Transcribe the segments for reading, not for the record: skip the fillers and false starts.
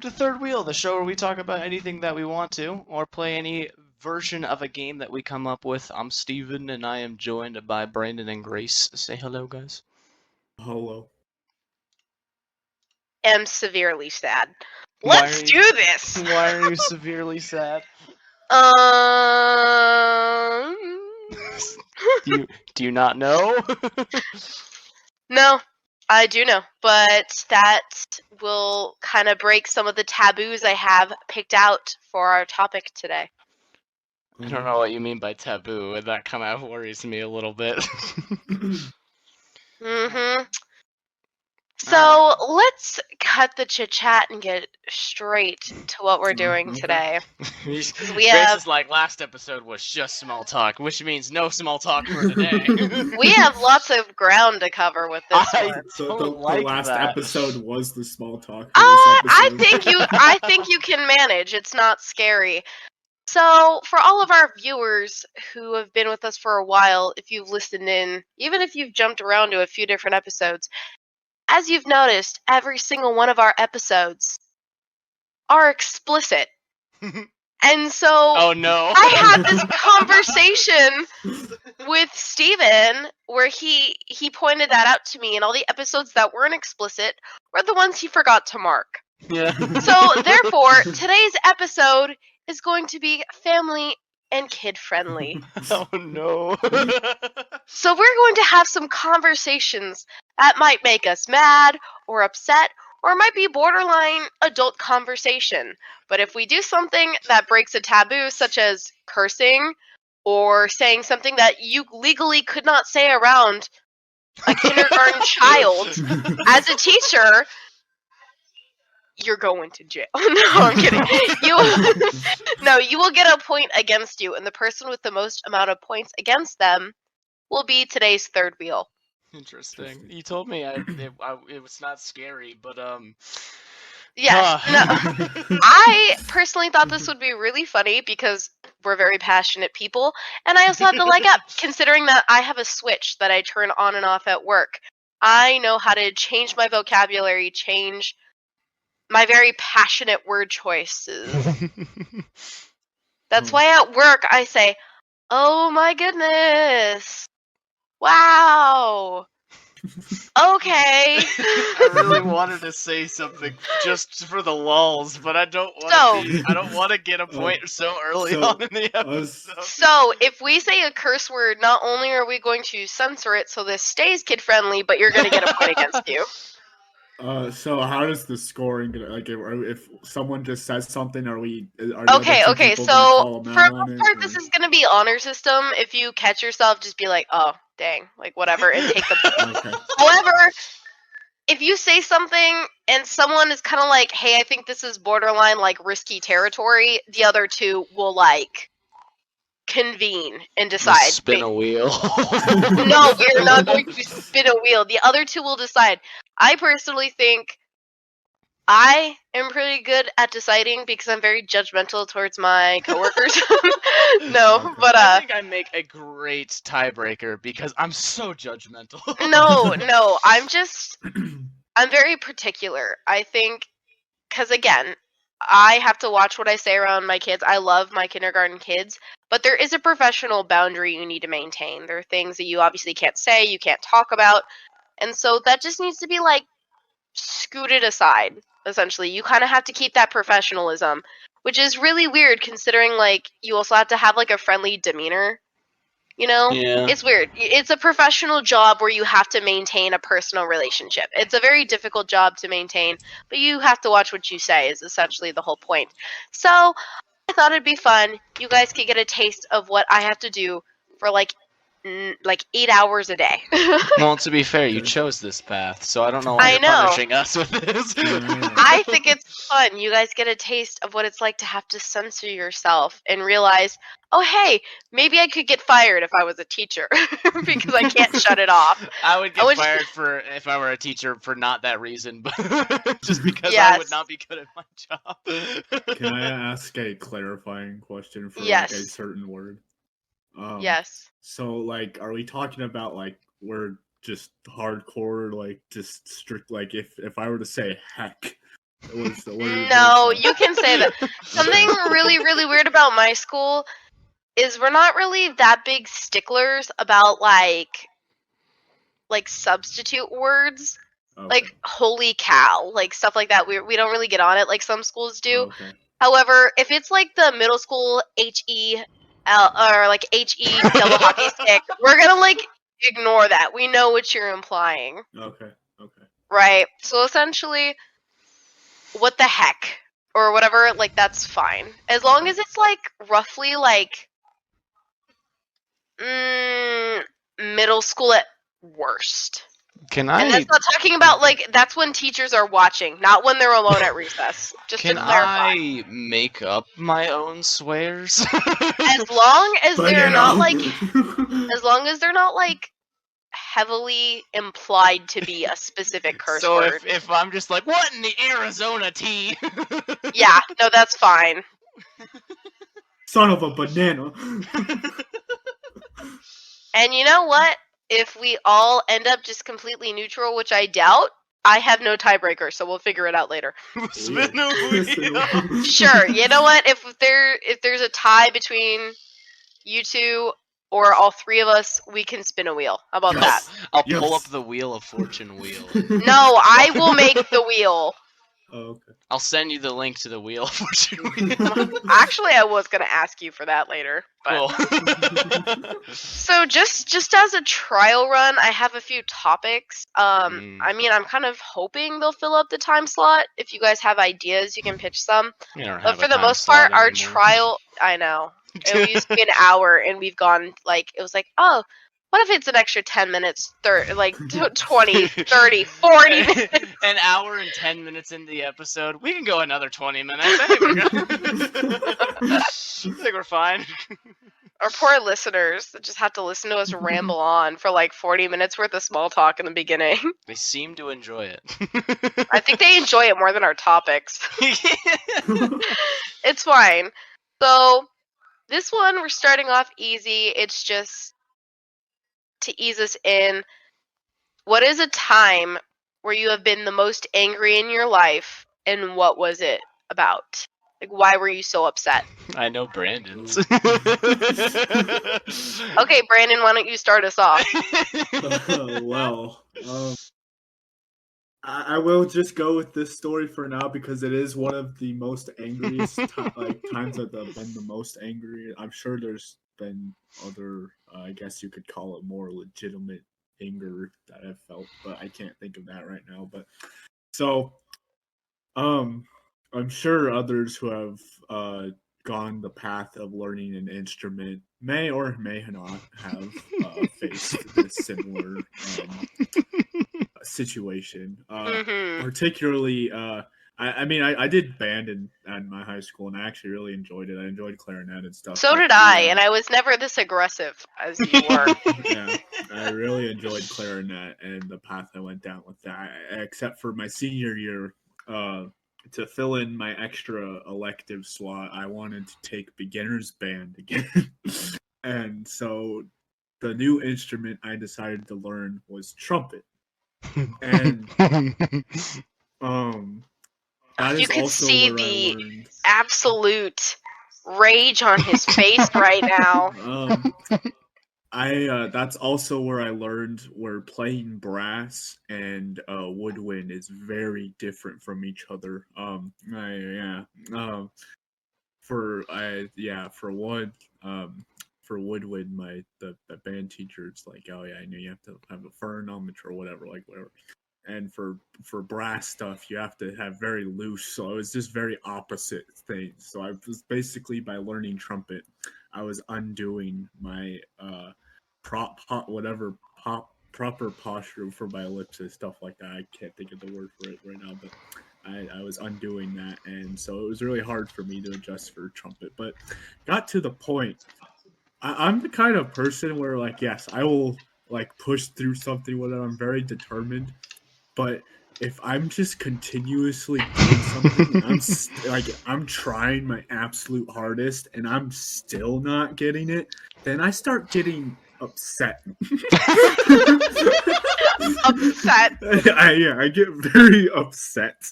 to Third Wheel, the show where we talk about anything that we want to, or play any version of a game that we come up with. I'm Steven, and I am joined by Brandon and Grace. Say hello, guys. Hello. Am severely sad. Why Let's are do you- this! Why are you severely sad? Do you not know? No, I do know, but that will kind of break some of the taboos I have picked out for our topic today. I don't know what you mean by taboo, and that kind of worries me a little bit. Mm-hmm. So let's cut the chit-chat and get straight to what we're doing Okay. today. Grace have- is like, last episode was just small talk, which means no small talk for today. We have lots of ground to cover with this one. So don't the like last that. episode was the small talk. For I this episode. I think you can manage. It's not scary. So, for all of our viewers who have been with us for a while, if you've listened in, even if you've jumped around to a few different episodes, as you've noticed, every single one of our episodes are explicit. And so, Oh no! I had this conversation with Steven where he pointed that out to me, and all the episodes that weren't explicit were the ones he forgot to mark. Yeah. So, therefore, today's episode is going to be family and kid friendly. Oh no! So, we're going to have some conversations that might make us mad or upset, or might be borderline adult conversation. But if we do something that breaks a taboo, such as cursing or saying something that you legally could not say around a kindergarten child, as a teacher, you're going to jail. No, I'm kidding. You will get a point against you, and the person with the most amount of points against them will be today's third wheel. Interesting. You told me it was not scary, but Yes. huh. No, I personally thought this would be really funny because we're very passionate people, and I also have the leg up, considering that I have a switch that I turn on and off at work. I know how to change my vocabulary, change my very passionate word choices. That's why at work I say, "Oh my goodness. Wow. Okay." I really wanted to say something just for the lulz, but I don't want to get a point so early on in the episode. So, if we say a curse word, not only are we going to censor it so this stays kid friendly, but you're going to get a point against you. So how does the scoring like if someone just says something, are the Okay. other two people gonna So, call them for out the on most it, part, or- this is going to be honor system. If you catch yourself, just be like, "Oh, dang," like whatever, and take the point. Okay. However, if you say something and someone is kind of like, "Hey, I think this is borderline like risky territory," the other two will like convene and decide. Spin a wheel. No, we're not going to spin a wheel. The other two will decide. I personally think I am pretty good at deciding because I'm very judgmental towards my coworkers. No, but I think I make a great tiebreaker because I'm so judgmental. no, I'm very particular. I think, because again, I have to watch what I say around my kids. I love my kindergarten kids, but there is a professional boundary you need to maintain. There are things that you obviously can't say, you can't talk about, and so that just needs to be like scooted aside, essentially. You kind of have to keep that professionalism, which is really weird considering like you also have to have like a friendly demeanor. You know? Yeah. It's weird. It's a professional job where you have to maintain a personal relationship. It's a very difficult job to maintain, but you have to watch what you say is essentially the whole point. So, I thought it'd be fun. You guys could get a taste of what I have to do for like 8 hours a day. Well, to be fair, you Okay. chose this path, so I don't know why I you're know. punishing us with this. I think it's fun. You guys get a taste of what it's like to have to censor yourself and realize, oh, hey, maybe I could get fired if I was a teacher because I can't shut it off. I would get I would- fired for if I were a teacher for not that reason, but just because I Yes. would not be good at my job. Can I ask a clarifying question for Yes. like a certain word? Yes. So like, are we talking about like we're just hardcore, like just strict, like if I were to say heck, Was the word? No, you can say that. Something really, really weird about my school is we're not really that big sticklers about like substitute words, Okay. like holy cow, like stuff like that. We don't really get on it like some schools do. Okay. However, if it's like the middle school HEL or like HE double hockey stick, we're gonna like ignore that. We know what you're implying, Okay. Okay. right? So essentially, what the heck or whatever, like that's fine as long as it's like roughly like middle school at worst. Can And that's not talking about like that's when teachers are watching, not when they're alone at recess. Just Can to clarify. I make up my own swears? As long as But, they're you not know. like as long as they're not like heavily implied to be a specific curse So word. if I'm just like, what in the Arizona tea? Yeah, no, that's fine. Son of a banana. And you know what? If we all end up just completely neutral, which I doubt, I have no tiebreaker, so we'll figure it out later. Spin a wheel. Sure, you know what? If there's a tie between you two or all three of us, we can spin a wheel. How about that? I'll Yes. pull up the Wheel of Fortune wheel. No, I will make the wheel. Oh, okay. I'll send you the link to the Wheel of Fortune wheel. Actually, I was gonna ask you for that later. But Cool. so just as a trial run, I have a few topics. I mean, I'm kind of hoping they'll fill up the time slot. If you guys have ideas, you can pitch some. We don't But have for a the time most part, slot our anymore. trial, I know, it used to be an hour, and we've gone like it was like, oh, what if it's an extra 10 minutes, 20, 30, 40 minutes? An hour and 10 minutes into the episode. We can go another 20 minutes. I think we're good. I think we're fine. Our poor listeners that just have to listen to us ramble on for like 40 minutes worth of small talk in the beginning. They seem to enjoy it. I think they enjoy it more than our topics. It's fine. So, this one, we're starting off easy. It's just to ease us in. What is a time where you have been the most angry in your life, and what was it about? Like, why were you so upset? I know Brandon's. Okay, Brandon, why don't you start us off? Well, I will just go with this story for now because it is one of the most angriest times I've been the most angry. I'm sure there's been other, I guess you could call it more legitimate anger that I've felt, but I can't think of that right now. But so, I'm sure others who have gone the path of learning an instrument may or may not have faced this similar situation. Particularly, I mean, I did band in my high school, and I actually really enjoyed it. I enjoyed clarinet and stuff. So did I, and I was never this aggressive as you were. Yeah, I really enjoyed clarinet and the path I went down with that, except for my senior year. To fill in my extra elective slot, I wanted to take beginner's band again. And so the new instrument I decided to learn was trumpet. And that You is could also see where the I learned. absolute rage on his face right now. That's also where I learned where playing brass and woodwind is very different from each other. For woodwind, the band teacher, it's like, oh yeah, I know you have to have a phonometer or whatever, like whatever. And for brass stuff, you have to have very loose. So it was just very opposite things. So I was basically, by learning trumpet, I was undoing my proper posture for my ellipsis, stuff like that. I can't think of the word for it right now, but I was undoing that, and so it was really hard for me to adjust for trumpet. But got to the point. I'm the kind of person where, like, yes, I will like push through something, whatever. I'm very determined, but if I'm just continuously doing something, I'm trying my absolute hardest, and I'm still not getting it, then I start getting upset. Upset. I get very upset.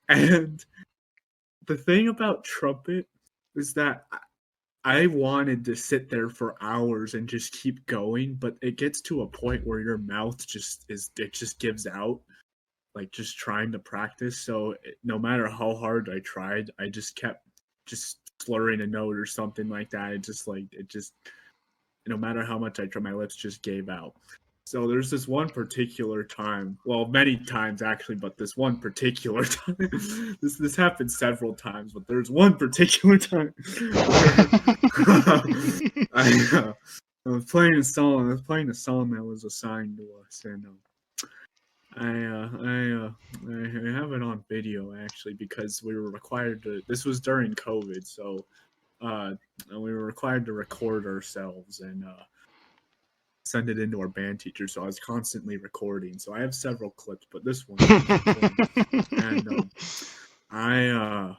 And the thing about trumpet is that I wanted to sit there for hours and just keep going, but it gets to a point where your mouth just gives out, like just trying to practice. So no matter how hard I tried, I just kept just slurring a note or something like that. No matter how much I tried, my lips just gave out. So there's this one particular time, well, many times actually, but this one particular time, this happened several times, but there's one particular time I was playing a song. That was assigned to us, and I have it on video actually because we were required to. This was during COVID, so we were required to record ourselves and send it into our band teacher. So I was constantly recording. So I have several clips, but this one, and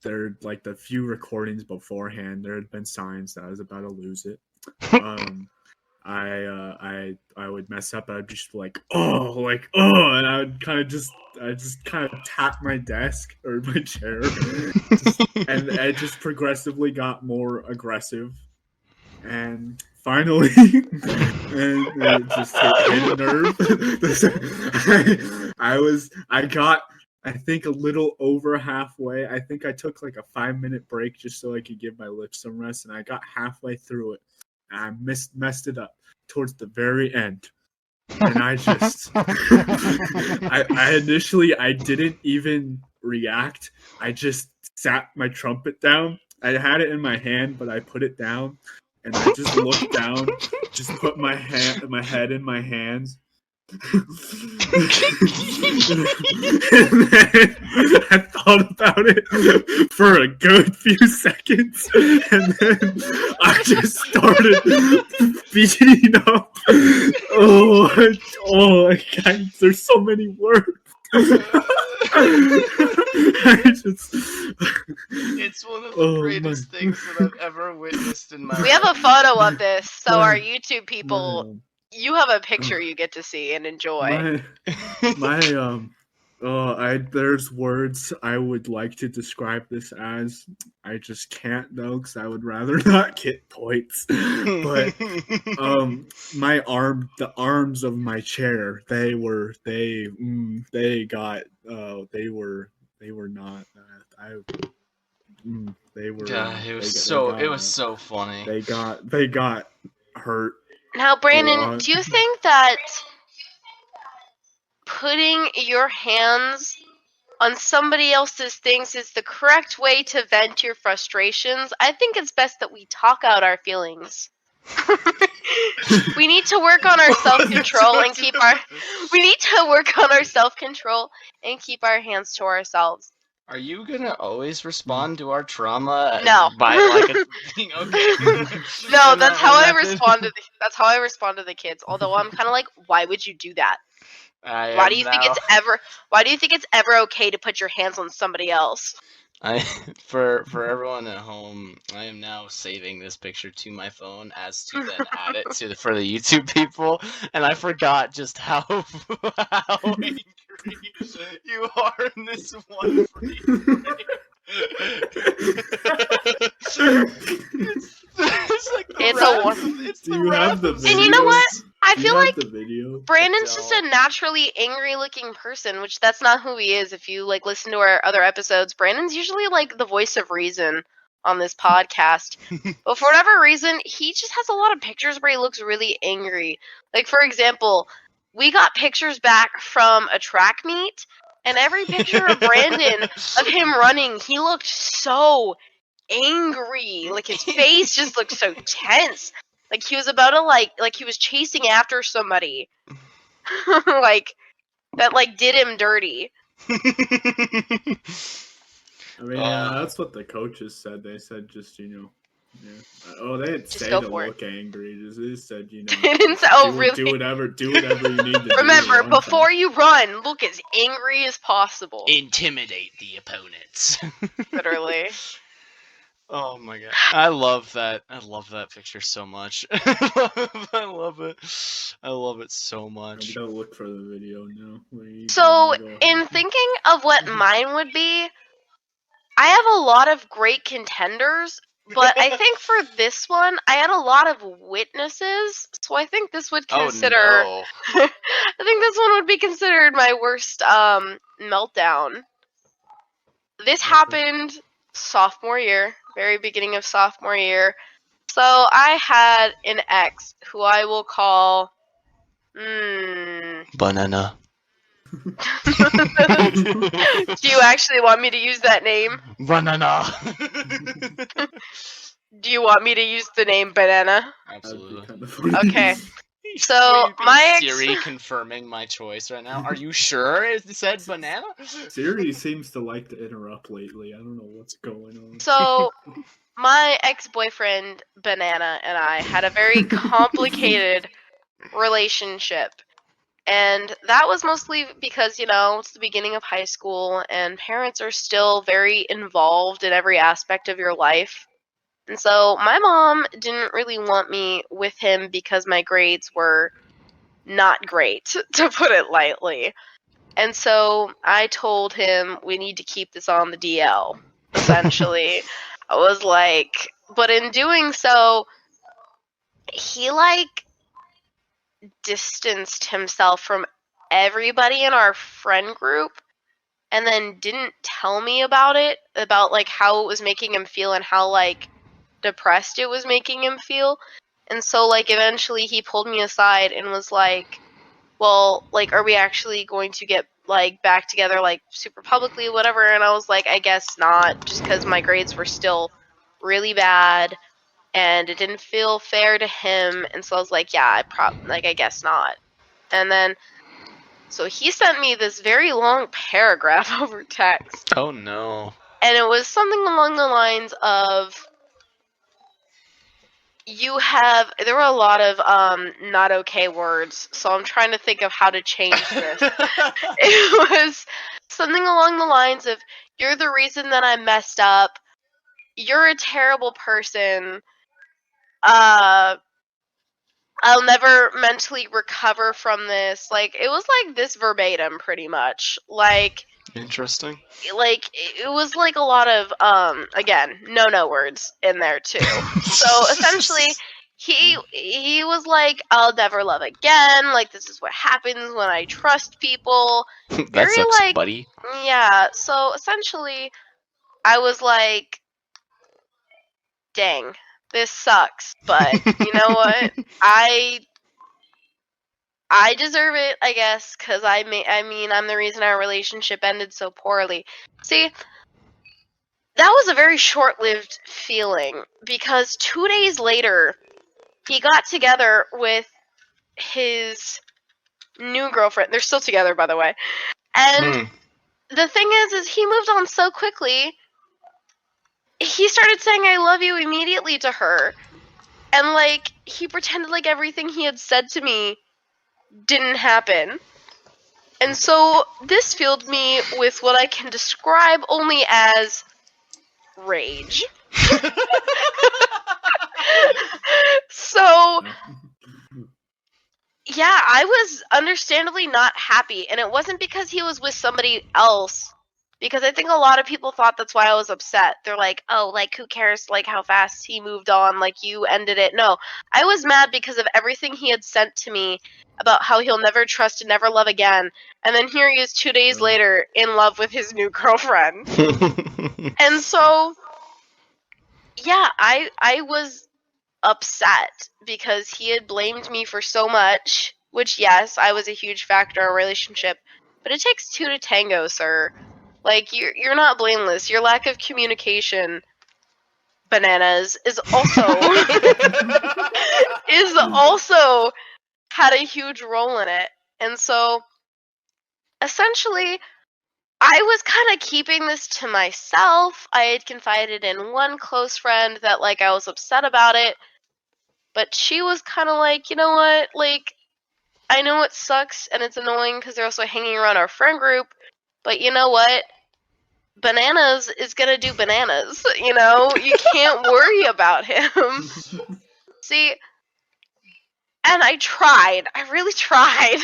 there like the few recordings beforehand, there had been signs that I was about to lose it. I would mess up. I'd just be like, oh, and I would kind of tap my desk or my chair, and it just progressively got more aggressive, and finally, and it just hit a nerve. I got, I think, a little over halfway. I think I took like a 5-minute break just so I could give my lips some rest, and I got halfway through it. I messed it up towards the very end, and I just I initially didn't even react. I just sat my trumpet down. I had it in my hand, but I put it down, and I just looked down, just put my head in my hands. And then I thought about it for a good few seconds, and then I just started beating up. There's so many words. It's one of the greatest things that I've ever witnessed in my life. We have a photo of this, so our YouTube people, you have a picture you get to see and enjoy. There's words I would like to describe this as. I just can't though, because I would rather not get points. But the arms of my chair, they were not. It was so funny. They got hurt. Now, Brandon, do you think that putting your hands on somebody else's things is the correct way to vent your frustrations? I think it's best that we talk out our feelings. We need to work on our self-control and keep our hands to ourselves. Are you gonna always respond to our trauma? No. By like a thing? Okay. No, that's how I respond to the kids. Although I'm kind of like, why would you do that? Why do you think it's ever okay to put your hands on somebody else? For everyone at home, I am now saving this picture to my phone as to then add it for the YouTube people, and I forgot just how angry you are in this one frame. Do you have the video? And you know what? I feel like the video? Brandon's just a naturally angry-looking person, which that's not who he is. If you listen to our other episodes, Brandon's usually the voice of reason on this podcast. But for whatever reason, he just has a lot of pictures where he looks really angry. Like, for example, we got pictures back from a track meet, and every picture of Brandon of him running, he looked so angry. Like, his face just looked so tense. Like, he was about to, he was chasing after somebody. That, did him dirty. I mean, that's what the coaches said. They said just, yeah. They didn't say to look angry. They said, They didn't say, really? Do whatever you need to do. Remember, before you run, look as angry as possible. Intimidate the opponents. Literally. Oh my god. I love that. I love that picture so much. I love it. I love it so I'm much. gonna look for the video now. So, Go ahead. in thinking of what mine would be, I have a lot of great contenders, but I think for this one, I had a lot of witnesses, so I think this would consider. Oh no. I think this one would be considered my worst meltdown. This Okay. happened sophomore year, very beginning of sophomore year. So I had an ex who I will call. Banana. Do you actually want me to use that name? Banana. Do you want me to use the name Banana? That'd be Absolutely. kind of funny. Okay. So, Wait, you my being ex- Siri confirming my choice right now. Are you sure it said banana? Siri seems to like to interrupt lately. I don't know what's going on. So, my ex-boyfriend Banana and I had a very complicated relationship. And that was mostly because, it's the beginning of high school and parents are still very involved in every aspect of your life. And so my mom didn't really want me with him because my grades were not great, to put it lightly. And so I told him we need to keep this on the DL, essentially. I was like, but in doing so, he distanced himself from everybody in our friend group and then didn't tell me about it, about how it was making him feel and how depressed it was making him feel. And so eventually he pulled me aside and was like, well, are we actually going to get back together super publicly, whatever? And I was like, I guess not, just because my grades were still really bad and it didn't feel fair to him. And so I was like, yeah, I guess not. And then so he sent me this very long paragraph over text, Oh no. and it was something along the lines of, there were a lot of not okay words, so I'm trying to think of how to change this. It was something along the lines of, you're the reason that I messed up, you're a terrible person, I'll never mentally recover from this. It was this verbatim, pretty much. Interesting. It was a lot of again, no words in there too. So essentially he was like, I'll never love again, this is what happens when I trust people. That Very sucks, buddy. yeah, so essentially I was like, dang, this sucks, but you know what? I deserve it, I guess, because I'm the reason our relationship ended so poorly. See, that was a very short-lived feeling, because 2 days later, he got together with his new girlfriend. They're still together, by the way. And the thing is he moved on so quickly, he started saying I love you immediately to her. And, he pretended like everything he had said to me didn't happen. And so this filled me with what I can describe only as rage. So, yeah, I was understandably not happy, and it wasn't because he was with somebody else, because I think a lot of people thought that's why I was upset. They're like, oh, who cares, how fast he moved on, you ended it. No, I was mad because of everything he had sent to me about how he'll never trust and never love again, and then here he is 2 days later in love with his new girlfriend. And so, yeah, I was upset because he had blamed me for so much, which, yes, I was a huge factor in our relationship, but it takes two to tango, sir. You're not blameless. Your lack of communication, bananas, is also had a huge role in it. And so, essentially, I was kind of keeping this to myself. I had confided in one close friend that, I was upset about it. But she was kind of like, you know what? I know it sucks and it's annoying because they're also hanging around our friend group. But you know what? Bananas is gonna do bananas. You know, you can't worry about him. See, and I tried. I really tried.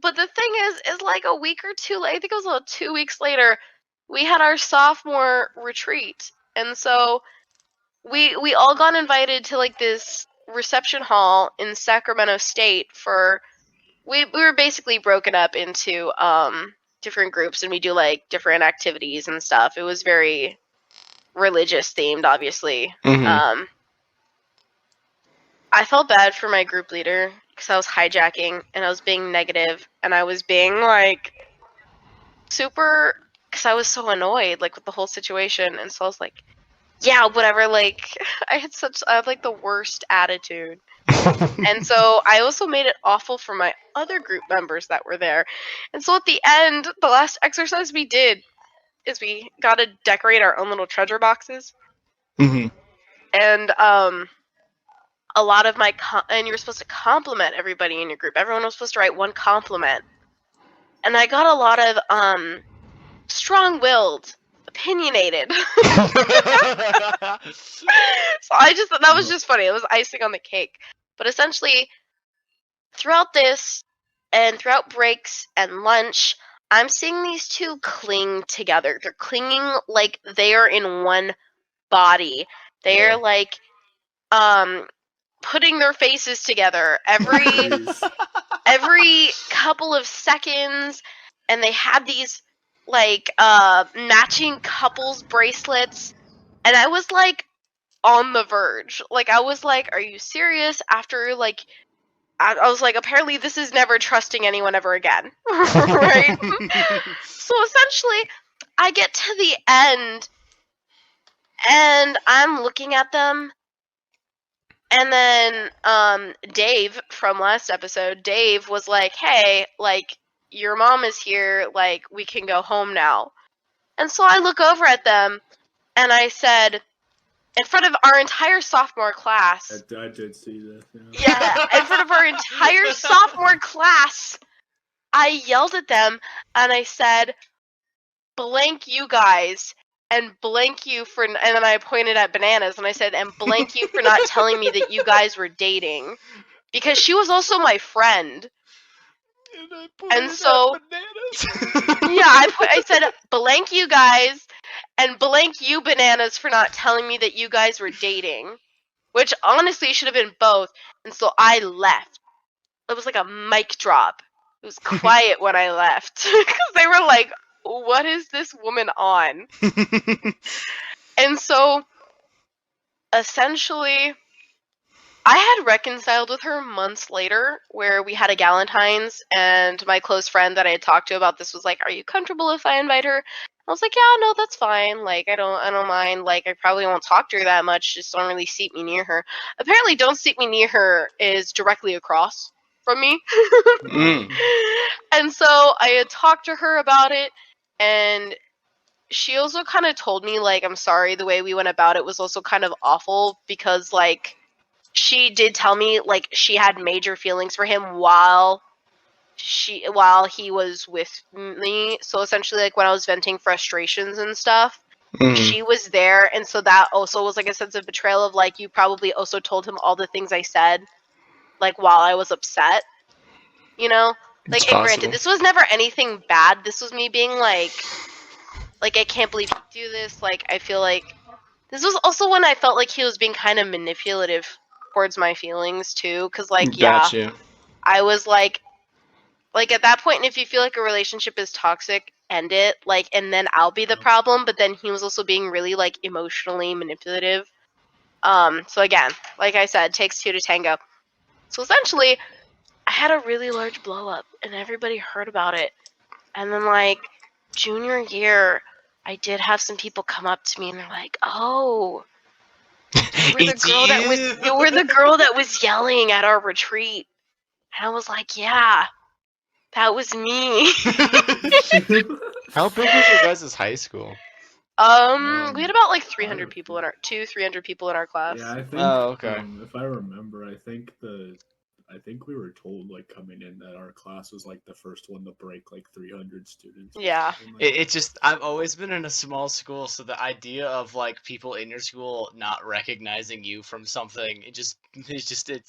But the thing is like a week or two later, I think it was about 2 weeks later, we had our sophomore retreat. And so we all got invited to like this reception hall in Sacramento State for we were basically broken up into different groups, and we do like different activities and stuff. It was very religious themed, obviously. Mhm. I felt bad for my group leader because I was hijacking and I was being negative and I was being like super because I was so annoyed like with the whole situation, and so I was like, yeah, whatever. Like I had like the worst attitude. And so I also made it awful for my other group members that were there. And so at the end, the last exercise we did is we got to decorate our own little treasure boxes. Mhm. And a lot of and you were supposed to compliment everybody in your group. Everyone was supposed to write one compliment. And I got a lot of strong-willed, opinionated. So that was just funny. It was icing on the cake. But essentially, throughout this and throughout breaks and lunch, I'm seeing these two cling together. They're clinging like they are in one body. They Yeah. are like putting their faces together Jeez. every couple of seconds, and they had these like matching couples bracelets, and I was like on the verge. Like I was like, are you serious? After like I was like, apparently this is never trusting anyone ever again. Right? So essentially, I get to the end and I'm looking at them, and then Dave from last episode, Dave was like, hey, like, your mom is here, like, we can go home now. And so I look over at them and I said, in front of our entire sophomore class, I did see this. yeah, in front of our entire sophomore class, I yelled at them and I said, blank you guys, and blank you for, and then I pointed at Bananas and I said, and blank you for not telling me that you guys were dating, because she was also my friend. And so, yeah, I said blank you guys and blank you Bananas for not telling me that you guys were dating, which honestly should have been both. And so I left. It was like a mic drop. It was quiet when I left because they were like, what is this woman on? And so essentially I had reconciled with her months later, where we had a Galentine's, and my close friend that I had talked to about this was like, are you comfortable if I invite her? I was like, yeah, no, that's fine. Like, I don't mind. Like, I probably won't talk to her that much. Just don't really seat me near her. Apparently, don't seat me near her is directly across from me. Mm. And so I had talked to her about it, and she also kind of told me, like, I'm sorry, the way we went about it was also kind of awful, because, like, she did tell me, like, she had major feelings for him while he was with me. So essentially, like, when I was venting frustrations and stuff, Mm. she was there, and so that also was like a sense of betrayal of, like, you probably also told him all the things I said, like, while I was upset, you know? Like, It's and granted, possible. this was never anything bad. This was me being like, I can't believe you do this. Like, I feel like this was also when I felt like he was being kind of manipulative towards my feelings too, because, like, yeah, Got you. I was like at that point, if you feel like a relationship is toxic, end it, like, and then I'll be the problem. But then he was also being really, like, emotionally manipulative. So again, like I said, takes two to tango. So essentially, I had a really large blow up, and everybody heard about it. And then, like, junior year, I did have some people come up to me and they're like, "Oh, you were the It's girl that was you. you were the girl that was yelling at our retreat." And I was like, "Yeah, that was me." How big was your guys' high school? We had about like 300 people in our 300 people in our class. Yeah, I think. Oh, okay. If I remember, I think the I think we were told like coming in that our class was like the first one to break like 300 students. Yeah. It just I've always been in a small school, so the idea of like people in your school not recognizing you from something, it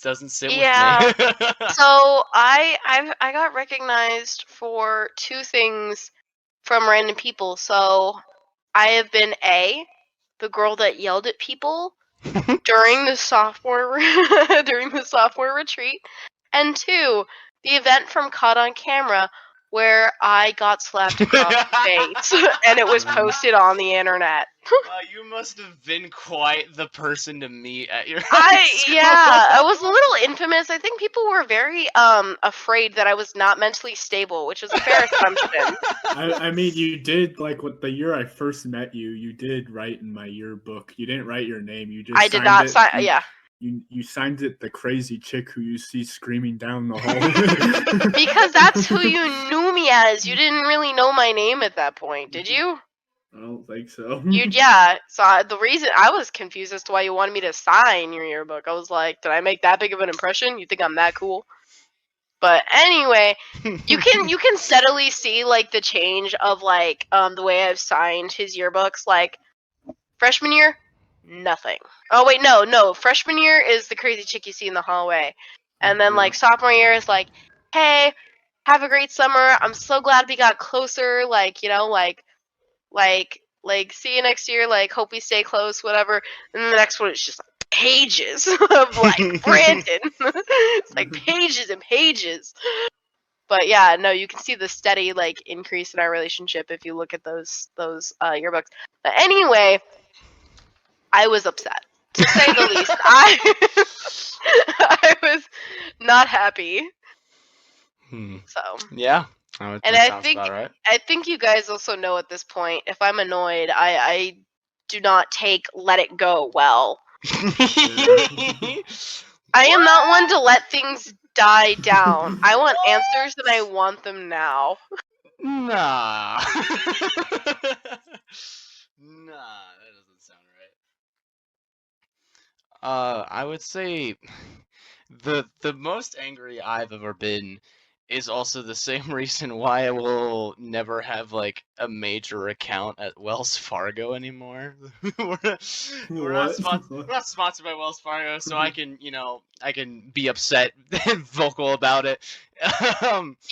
doesn't sit Yeah. with me. So I got recognized for 2 things from random people. So I have been the girl that yelled at people during the sophomore retreat, and 2, the event from Caught on Camera where I got slapped across the face and it was posted on the internet. Wow, you must have been quite the person to meet at your school. I was a little infamous. I think people were very afraid that I was not mentally stable, which was a fair assumption. I mean, you did like what the year I first met you. You did write in my yearbook. You didn't write your name. You just I did not sign. Yeah. You signed it the crazy chick who you see screaming down the hall. Because that's who you knew me as. You didn't really know my name at that point, did you? I don't think so. Yeah. So the reason I was confused as to why you wanted me to sign your yearbook, I was like, did I make that big of an impression? You think I'm that cool? But anyway, you can steadily see like the change of like the way I've signed his yearbooks. Like freshman year, nothing. Oh wait, no. Freshman year is the crazy chick you see in the hallway, and then like sophomore year is like, hey, have a great summer. I'm so glad we got closer. Like see you next year. Like hope we stay close. Whatever. And then the next one is just like pages of like Brandon. It's like pages and pages. But yeah, no, you can see the steady like increase in our relationship if you look at those yearbooks. But anyway, I was upset, to say the least. I was not happy. So yeah, and I think right. I think you guys also know at this point, if I'm annoyed, I do not take let it go well. I am not one to let things die down. I want answers and I want them now. Nah. Nah, that doesn't sound right. I would say the most angry I've ever been is also the same reason why I will never have like a major account at Wells Fargo anymore. we're not sponsored by Wells Fargo, so I can be upset and vocal about it.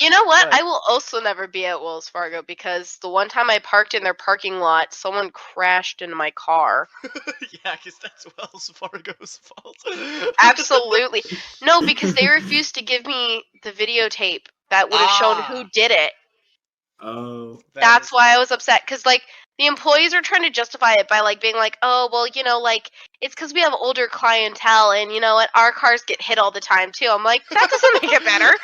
You know what? I will also never be at Wells Fargo because the one time I parked in their parking lot, someone crashed into my car. Yeah, because that's Wells Fargo's fault. Absolutely. No, because they refused to give me the videotape that would have shown who did it. Oh. That's why I was upset, because like the employees are trying to justify it by like being like, oh well, like it's because we have older clientele, and you know what, our cars get hit all the time too. I'm like, that doesn't make it better.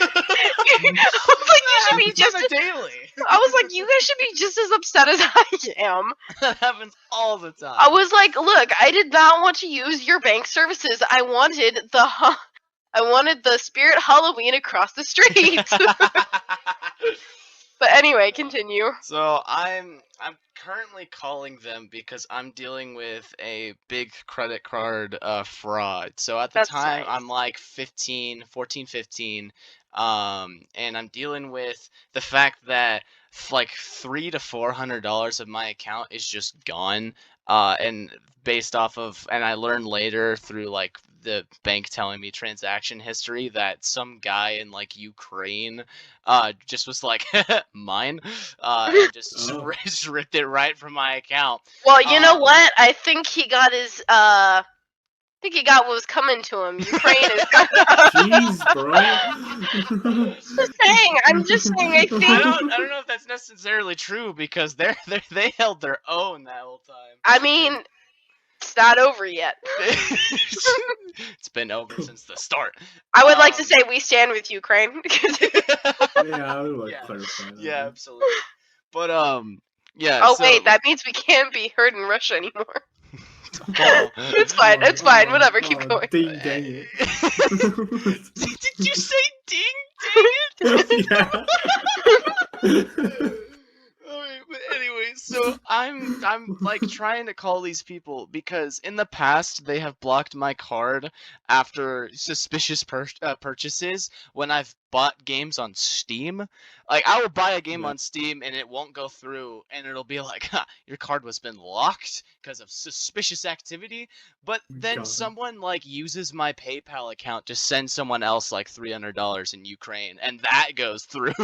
I was like, you guys should be just as upset as I am. That happens all the time. I was like, look, I did not want to use your bank services. I wanted the Spirit Halloween across the street. But anyway, continue. So I'm currently calling them because I'm dealing with a big credit card fraud. So at the time, I'm like 14, 15, and I'm dealing with the fact that like $300 to $400 of my account is just gone. And based off of, and I learned later through like the bank telling me transaction history that some guy in like Ukraine just was like mine and just ripped it right from my account. Well, you know what? I think he got his what was coming to him. Ukraine is jeez, bro. I'm just saying I think I don't know if that's necessarily true because they held their own that whole time. I mean, it's not over yet. It's been over since the start. I would like to say we stand with Ukraine. Yeah, I would like to clarify that. Yeah, absolutely. But yeah. Oh wait, that means we can't be heard in Russia anymore. It's fine. It's fine. Whatever. Keep going. Ding, dang it. Did you say ding, dang it? Yeah. But anyway, so I'm like trying to call these people because in the past they have blocked my card after suspicious purchases when I've bought games on Steam. Like I will buy a game Yeah. on Steam and it won't go through, and it'll be like, "Ha, your card was been locked because of suspicious activity." But then God. someone like uses my PayPal account to send someone else like $300 in Ukraine, and that goes through.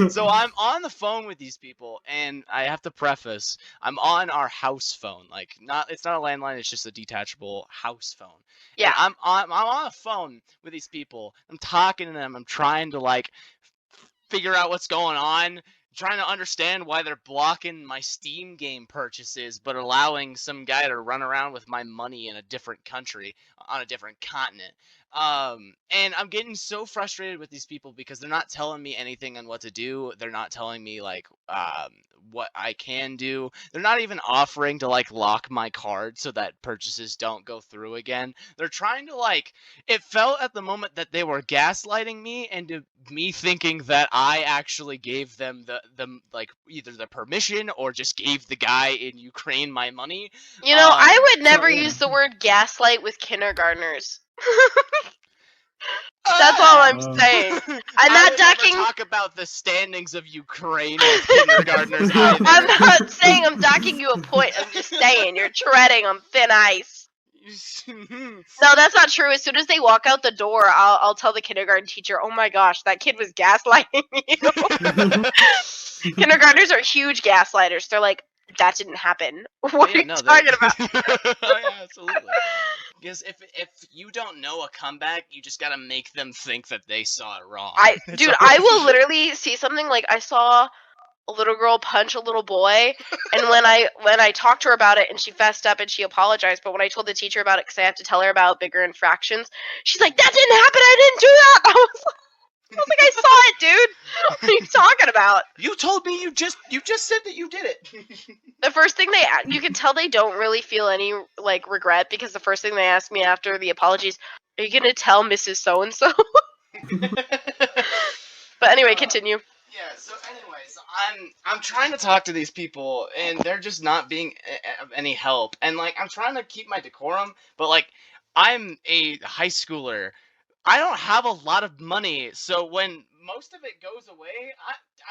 So I'm on the phone with these people, and I have to preface, I'm on our house phone. Like, it's not a landline, it's just a detachable house phone. Yeah. And I'm on the phone with these people. I'm talking to them. I'm trying to like figure out what's going on, trying to understand why they're blocking my Steam game purchases, but allowing some guy to run around with my money in a different country, on a different continent. And I'm getting so frustrated with these people because they're not telling me anything on what to do. They're not telling me like what I can do. They're not even offering to like lock my card so that purchases don't go through again. They're trying to like, it felt at the moment that they were gaslighting me into me thinking that I actually gave them the like either the permission or just gave the guy in Ukraine my money. You know, I would never yeah. use the word gaslight with kindergartners. That's all I'm saying. I'm I not would never ducking. talk about the standings of Ukraine with kindergartners either. I'm not saying I'm docking you a point. I'm just saying you're treading on thin ice. No, that's not true. As soon as they walk out the door, I'll tell the kindergarten teacher, "Oh my gosh, that kid was gaslighting you." Kindergartners are huge gaslighters. They're like, "That didn't happen. What are you talking about?" Oh, yeah, absolutely. Because if you don't know a comeback, you just gotta make them think that they saw it wrong. Dude, I will literally see something like I saw a little girl punch a little boy, and when I talked to her about it and she fessed up and she apologized, but when I told the teacher about it because I have to tell her about bigger infractions, she's like, "That didn't happen. I didn't do that." I was like, "I saw it, dude. What are you talking about?" You told me you just said that you did it. The first thing you can tell they don't really feel any like regret because the first thing they ask me after the apologies, "Are you gonna tell Mrs. So and so?" But anyway, continue. Yeah, so anyways, I'm trying to talk to these people, and they're just not being of any help. And, like, I'm trying to keep my decorum, but, like, I'm a high schooler. I don't have a lot of money, so when most of it goes away,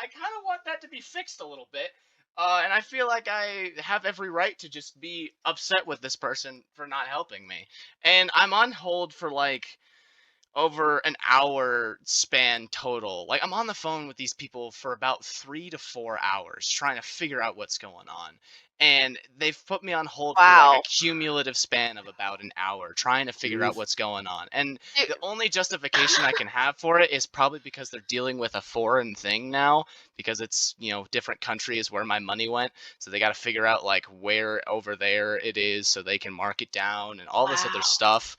I kind of want that to be fixed a little bit. And I feel like I have every right to just be upset with this person for not helping me. And I'm on hold for, like, over an hour span total. Like, I'm on the phone with these people for about 3 to 4 hours trying to figure out what's going on. And they've put me on hold for like a cumulative span of about an hour trying to figure out what's going on. And the only justification I can have for it is probably because they're dealing with a foreign thing now, because it's, you know, different countries where my money went. So they got to figure out like where over there it is so they can mark it down and all this other stuff.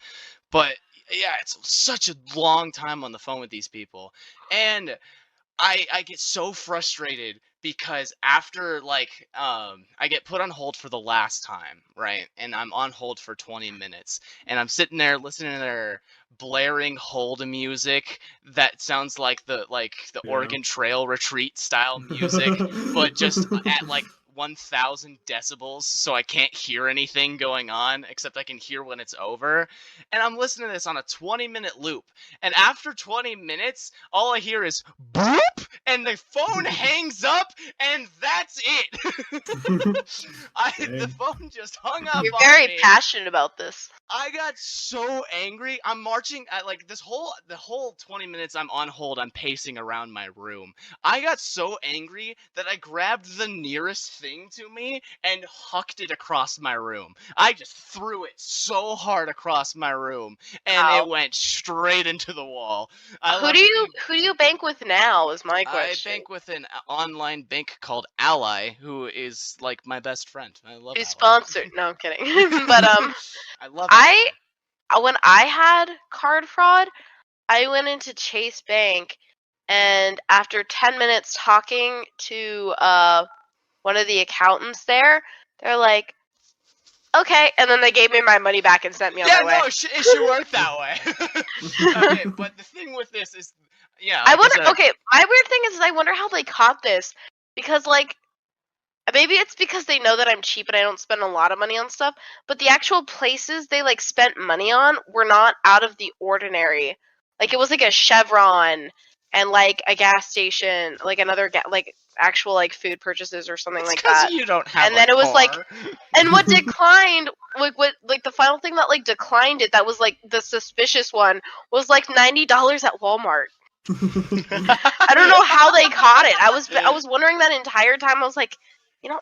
But yeah, it's such a long time on the phone with these people. And I get so frustrated because after like I get put on hold for the last time, right? And I'm on hold for 20 minutes and I'm sitting there listening to their blaring hold music that sounds like the Oregon Trail retreat style music, but just at like 1,000 decibels, so I can't hear anything going on except I can hear when it's over. And I'm listening to this on a 20-minute loop. And after 20 minutes, all I hear is boop, and the phone hangs up, and that's it. The phone just hung up. You're very passionate about this. I got so angry. I'm marching at like the whole 20 minutes I'm on hold, I'm pacing around my room. I got so angry that I grabbed the nearest thing to me and hucked it across my room. I just threw it so hard across my room and it went straight into the wall. Who do you bank with now is my question. I bank with an online bank called Ally, who is like my best friend. I love Who's Ally. sponsored. No, I'm kidding. But I love when I had card fraud, I went into Chase Bank, and after 10 minutes talking to one of the accountants there, they're like, "Okay," and then they gave me my money back and sent me on my way. Yeah, no, it should work that way. Okay, but the thing with this is, yeah. I wonder. Okay, my weird thing is I wonder how they caught this, because like maybe it's because they know that I'm cheap and I don't spend a lot of money on stuff, but the actual places they like spent money on were not out of the ordinary. Like it was like a Chevron and like a gas station, like another like actual like food purchases or something It's like because that. you don't have And then a it was like, car. and what declined, what like the final thing that like declined it, that was like the suspicious one, was like $90 at Walmart. I don't know how they caught it. I was wondering that entire time. I was like,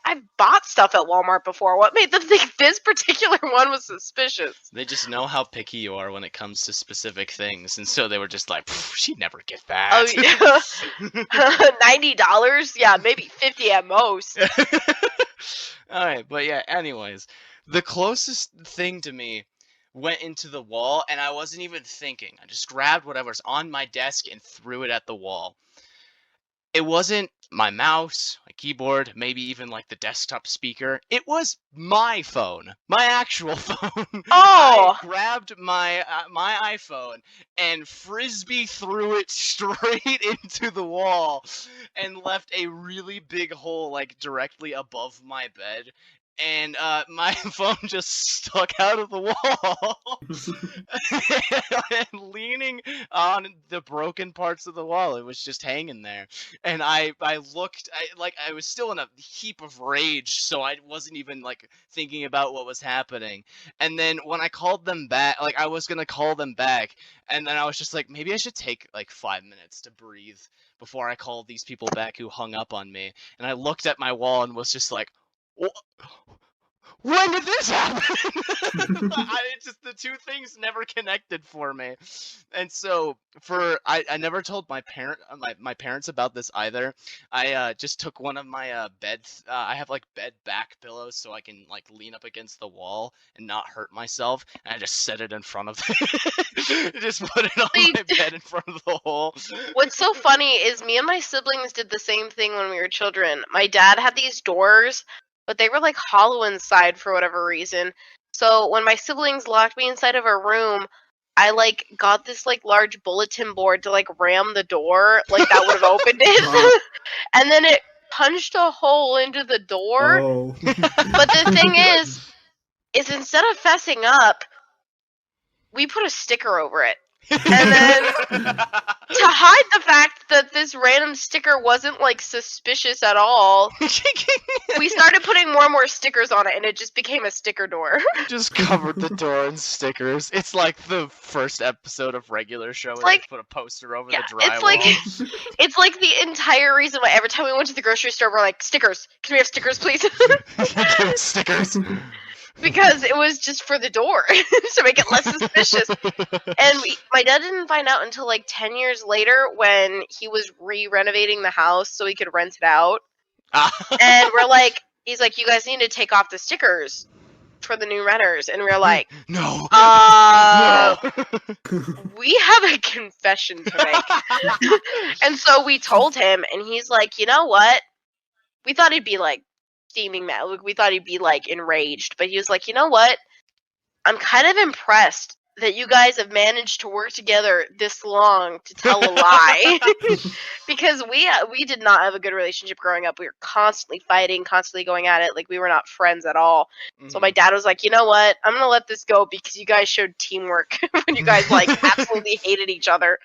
I've bought stuff at Walmart before. What made them think this particular one was suspicious? They just know how picky you are when it comes to specific things, and so they were just like, she'd never get that. Oh yeah, $90? Yeah, maybe 50 at most. Alright, but yeah, anyways. The closest thing to me went into the wall, and I wasn't even thinking. I just grabbed whatever's on my desk and threw it at the wall. It wasn't my mouse, my keyboard, maybe even like the desktop speaker. It was my phone, my actual phone. Oh! I grabbed my iPhone and frisbee threw it straight into the wall and left a really big hole like directly above my bed. And my phone just stuck out of the wall, and leaning on the broken parts of the wall. It was just hanging there, and I looked, I was still in a heap of rage, so I wasn't even like thinking about what was happening. And then when I called them back, like I was gonna call them back, and then I was just like, maybe I should take like 5 minutes to breathe before I call these people back who hung up on me. And I looked at my wall and was just like, when did this happen? It's just the two things never connected for me, and so I never told my parents about this either. I just took one of my beds. I have like bed back pillows so I can like lean up against the wall and not hurt myself. And I just set it in front of it. Just put it on my bed in front of the hole. What's so funny is me and my siblings did the same thing when we were children. My dad had these doors, but they were like hollow inside for whatever reason. So when my siblings locked me inside of a room, I like got this like large bulletin board to like ram the door, like that would have opened it. And then it punched a hole into the door. Oh. But the thing is instead of fessing up, we put a sticker over it. And then to hide the fact that this random sticker wasn't like suspicious at all, we started putting more and more stickers on it, and it just became a sticker door. Just covered the door in stickers. It's like the first episode of Regular Show where like- they put a poster over Yeah, the drywall. it's like the entire reason why every time we went to the grocery store, we're like, stickers. Can we have stickers, please? Give us stickers. Because it was just for the door to make it less suspicious. And my dad didn't find out until like 10 years later when he was re-renovating the house so he could rent it out. And he's like, you guys need to take off the stickers for the new renters. And we're like, no. we have a confession to make. And so we told him, and he's like, you know what? We thought he'd be like steaming mad. We thought he'd be like enraged, but he was like, you know what? I'm kind of impressed that you guys have managed to work together this long to tell a lie. Because we did not have a good relationship growing up. We were constantly fighting, constantly going at it. Like, we were not friends at all. So my dad was like, you know what? I'm going to let this go because you guys showed teamwork when you guys, like, absolutely hated each other.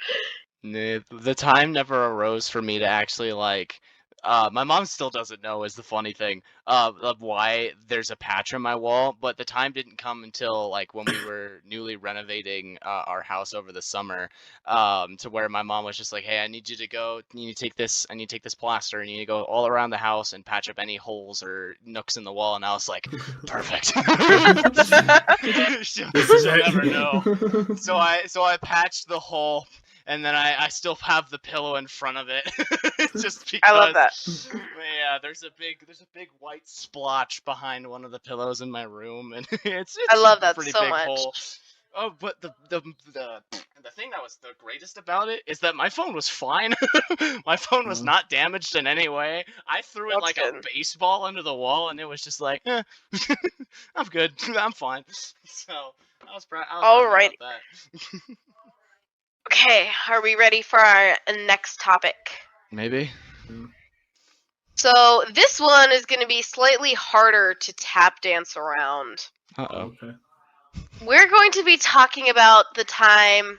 The time never arose for me to actually, like... my mom still doesn't know, is the funny thing, of why there's a patch on my wall, but the time didn't come until, like, when we were newly renovating our house over the summer, to where my mom was just like, hey, I need to take this plaster, and you need to go all around the house and patch up any holes or nooks in the wall, and I was like, perfect. She'll never know. So I patched the hole, and then I still have the pillow in front of it, just because. I love that. Yeah, there's a big white splotch behind one of the pillows in my room, and it's I love that a pretty so big much. hole. Oh, but the thing that was the greatest about it is that my phone was fine. My phone was not damaged in any way. I threw it That's like good. a baseball into the wall, and it was just like, I'm good, I'm fine. So I was proud. Alright. About that. Okay, are we ready for our next topic? Maybe. So this one is going to be slightly harder to tap dance around. Uh-oh. Okay. We're going to be talking about the time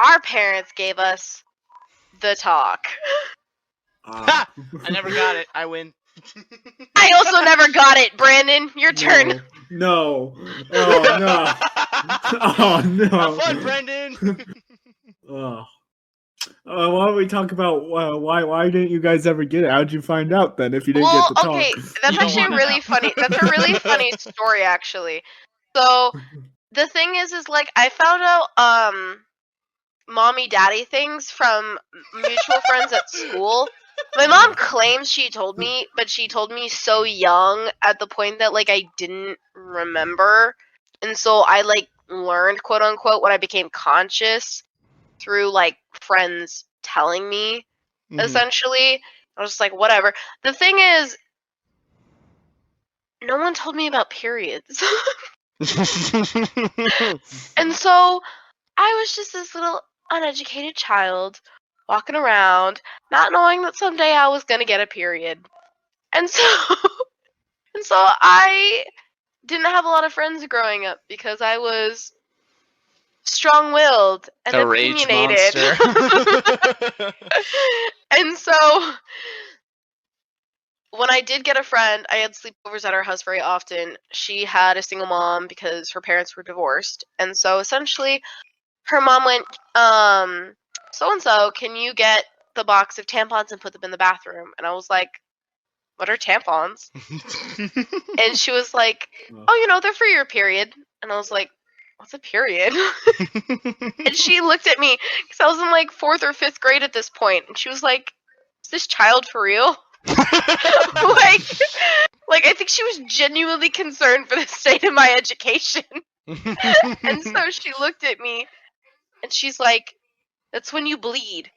our parents gave us the talk. Ha! I never got it. I win. I also never got it, Brandon. Your turn. No. Oh no. Oh no. Have fun, Brendan. Oh. Why don't we talk about why didn't you guys ever get it? How'd you find out then if you didn't Well, get the talk? okay, that's You don't actually a wanna really know. funny. That's a really funny story, actually. So the thing is like I found out mommy daddy things from mutual friends at school. My mom claims she told me, but she told me so young at the point that like I didn't remember. And so I like learned quote unquote when I became conscious through like friends telling me essentially. I was just like whatever. The thing is no one told me about periods. And so I was just this little uneducated child walking around, not knowing that someday I was gonna get a period. And so I didn't have a lot of friends growing up because I was strong-willed and A rage opinionated. monster. And so when I did get a friend, I had sleepovers at her house very often. She had a single mom because her parents were divorced. And so essentially her mom went, so-and-so, can you get the box of tampons and put them in the bathroom? And I was like, what are tampons? And she was like, oh, they're for your period. And I was like, what's a period? And she looked at me, because I was in like 4th or 5th grade at this point, and she was like, is this child for real? like I think she was genuinely concerned for the state of my education. And so she looked at me, and she's like, that's when you bleed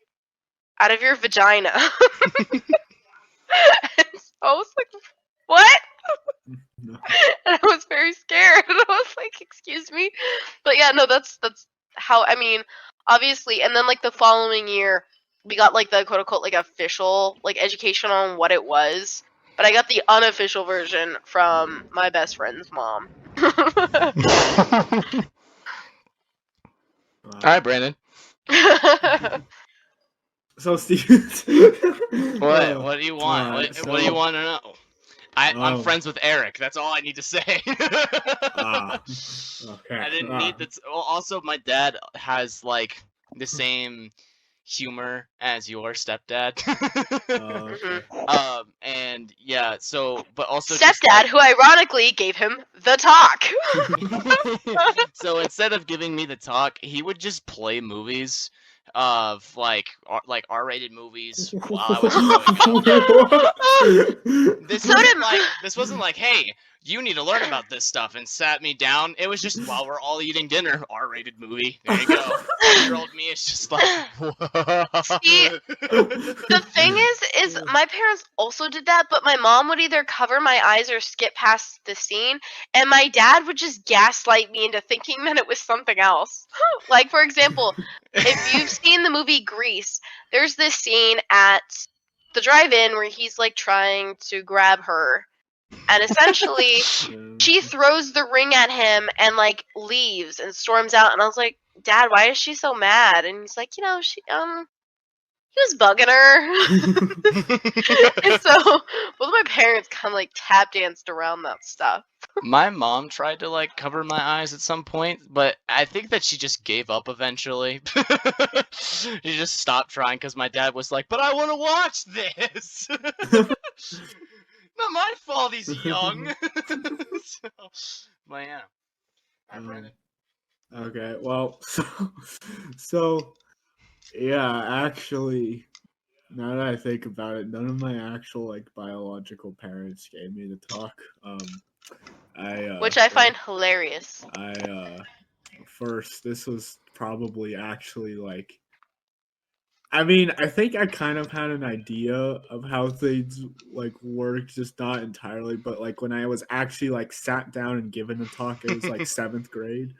out of your vagina. And so I was like, what? No. And I was very scared. And I was like, excuse me? But yeah, no, that's how, I mean, obviously. And then like the following year, we got like the quote unquote like official like education on what it was. But I got the unofficial version from my best friend's mom. All right, Brandon. So Steve, What? What do you want? alright, What do you so- want to know? I'm Oh. friends with Eric. That's all I need to say. Okay. I didn't need that. Well, also, my dad has like the same humor as your stepdad. Okay. And yeah, so but also just, Stepdad, who ironically gave him the talk. so instead of giving me the talk, he would just play movies of like R-rated movies while I was growing up. This wasn't like, hey, you need to learn about this stuff, and sat me down. It was just while we're all eating dinner, R-rated movie. There you go. 4-year-old me is just like, See, the thing is my parents also did that, but my mom would either cover my eyes or skip past the scene, and my dad would just gaslight me into thinking that it was something else. Like, for example, if you've seen the movie Grease, there's this scene at the drive-in where he's like trying to grab her, and essentially she throws the ring at him and like leaves and storms out. And I was like, Dad, why is she so mad? And he's like, she he was bugging her. And so both of my parents kind of like tap danced around that stuff. My mom tried to like cover my eyes at some point, but I think that she just gave up eventually. She just stopped trying because my dad was like, "But I want to watch this." Not my fault. He's young. But yeah. Hi, Brandon. Okay, well, so yeah, actually, now that I think about it, none of my actual like biological parents gave me the talk. Which I find hilarious. First, this was probably actually like, I mean, I think I kind of had an idea of how things like work, just not entirely, but like when I was actually like sat down and given the talk, it was like 7th grade.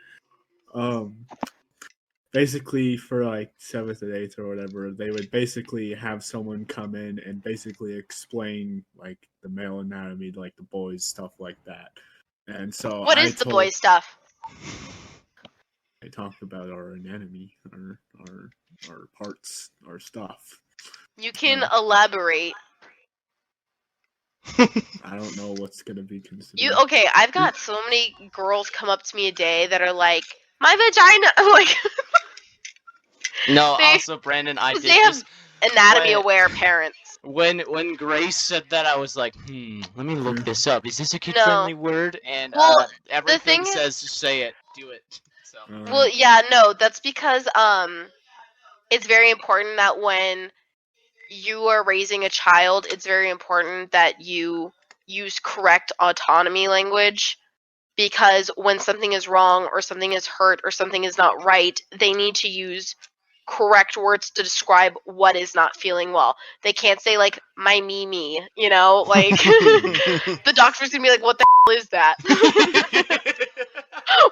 basically for like 7th and 8th or whatever, they would basically have someone come in and basically explain like the male anatomy, like the boys stuff like that. And so What is the boy stuff? I talked about our anatomy, our parts, our stuff. You can elaborate. I don't know what's gonna be considered. Okay, I've got so many girls come up to me a day that are like, my vagina. I'm like, No, They- also Brandon, I did they have this anatomy aware parents. when Grace said that. I was like, let me look this up. Is this a No. kid-friendly word? And Well, everything thing is- says just say it, do it. So Well, yeah, no, that's because it's very important that when you are raising a child, it's very important that you use correct autonomy language, because when something is wrong or something is hurt or something is not right, they need to use correct words to describe what is not feeling well. They can't say like my Mimi, you know, like the doctor's gonna be like, what the hell is that?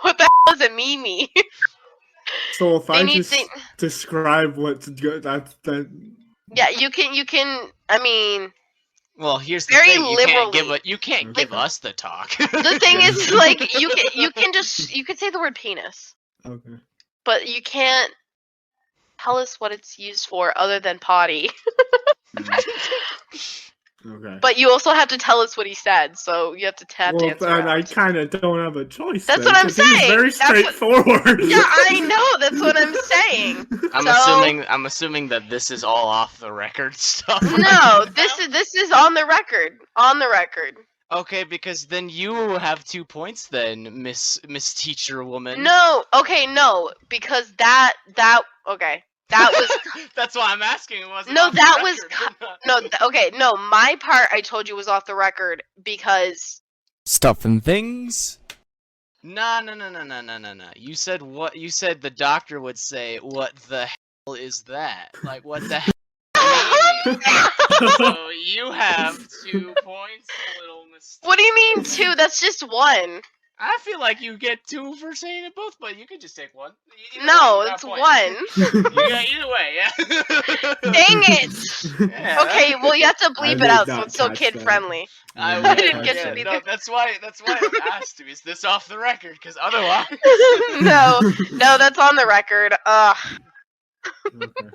What the hell is a Mimi? So if They I need just to- describe what's good, that. Yeah, you can. I mean, well, here's the Very thing: liberally. you can't give us the talk. the thing Yeah. is, like, you can say the word penis, Okay. but you can't tell us what it's used for other than potty. Okay. But you also have to tell us what he said, so you have to tap Well, dance then I around. kind of don't have a choice. That's then, what I'm 'cause he's saying. very That's what- straightforward. Yeah, I know. That's what I'm saying. I'm assuming that this is all off the record stuff. No, this is on the record. On the record. Okay, because then you have 2 points then, Miss Teacher Woman. No, okay, no, because that okay, that was That's why I'm asking. It wasn't No, off the that was record. okay, no, my part I told you was off the record because Stuff and things. No. You said what? You said the doctor would say, "What the hell is that?" Like, what the hell? So you have 2 points, little mistake. what do you mean two? That's just one. I feel like you get 2 for saying it both, but you could just take one. Either No, way, you got that's points. one. Yeah, either way, yeah. Dang it! Yeah, Okay, well you have to I bleep it did out so not it's so catch kid that. friendly. I I didn't would, get yeah, to be no, there. that's why I asked you. Is this off the record? Because otherwise, No, that's on the record. Ugh. Okay.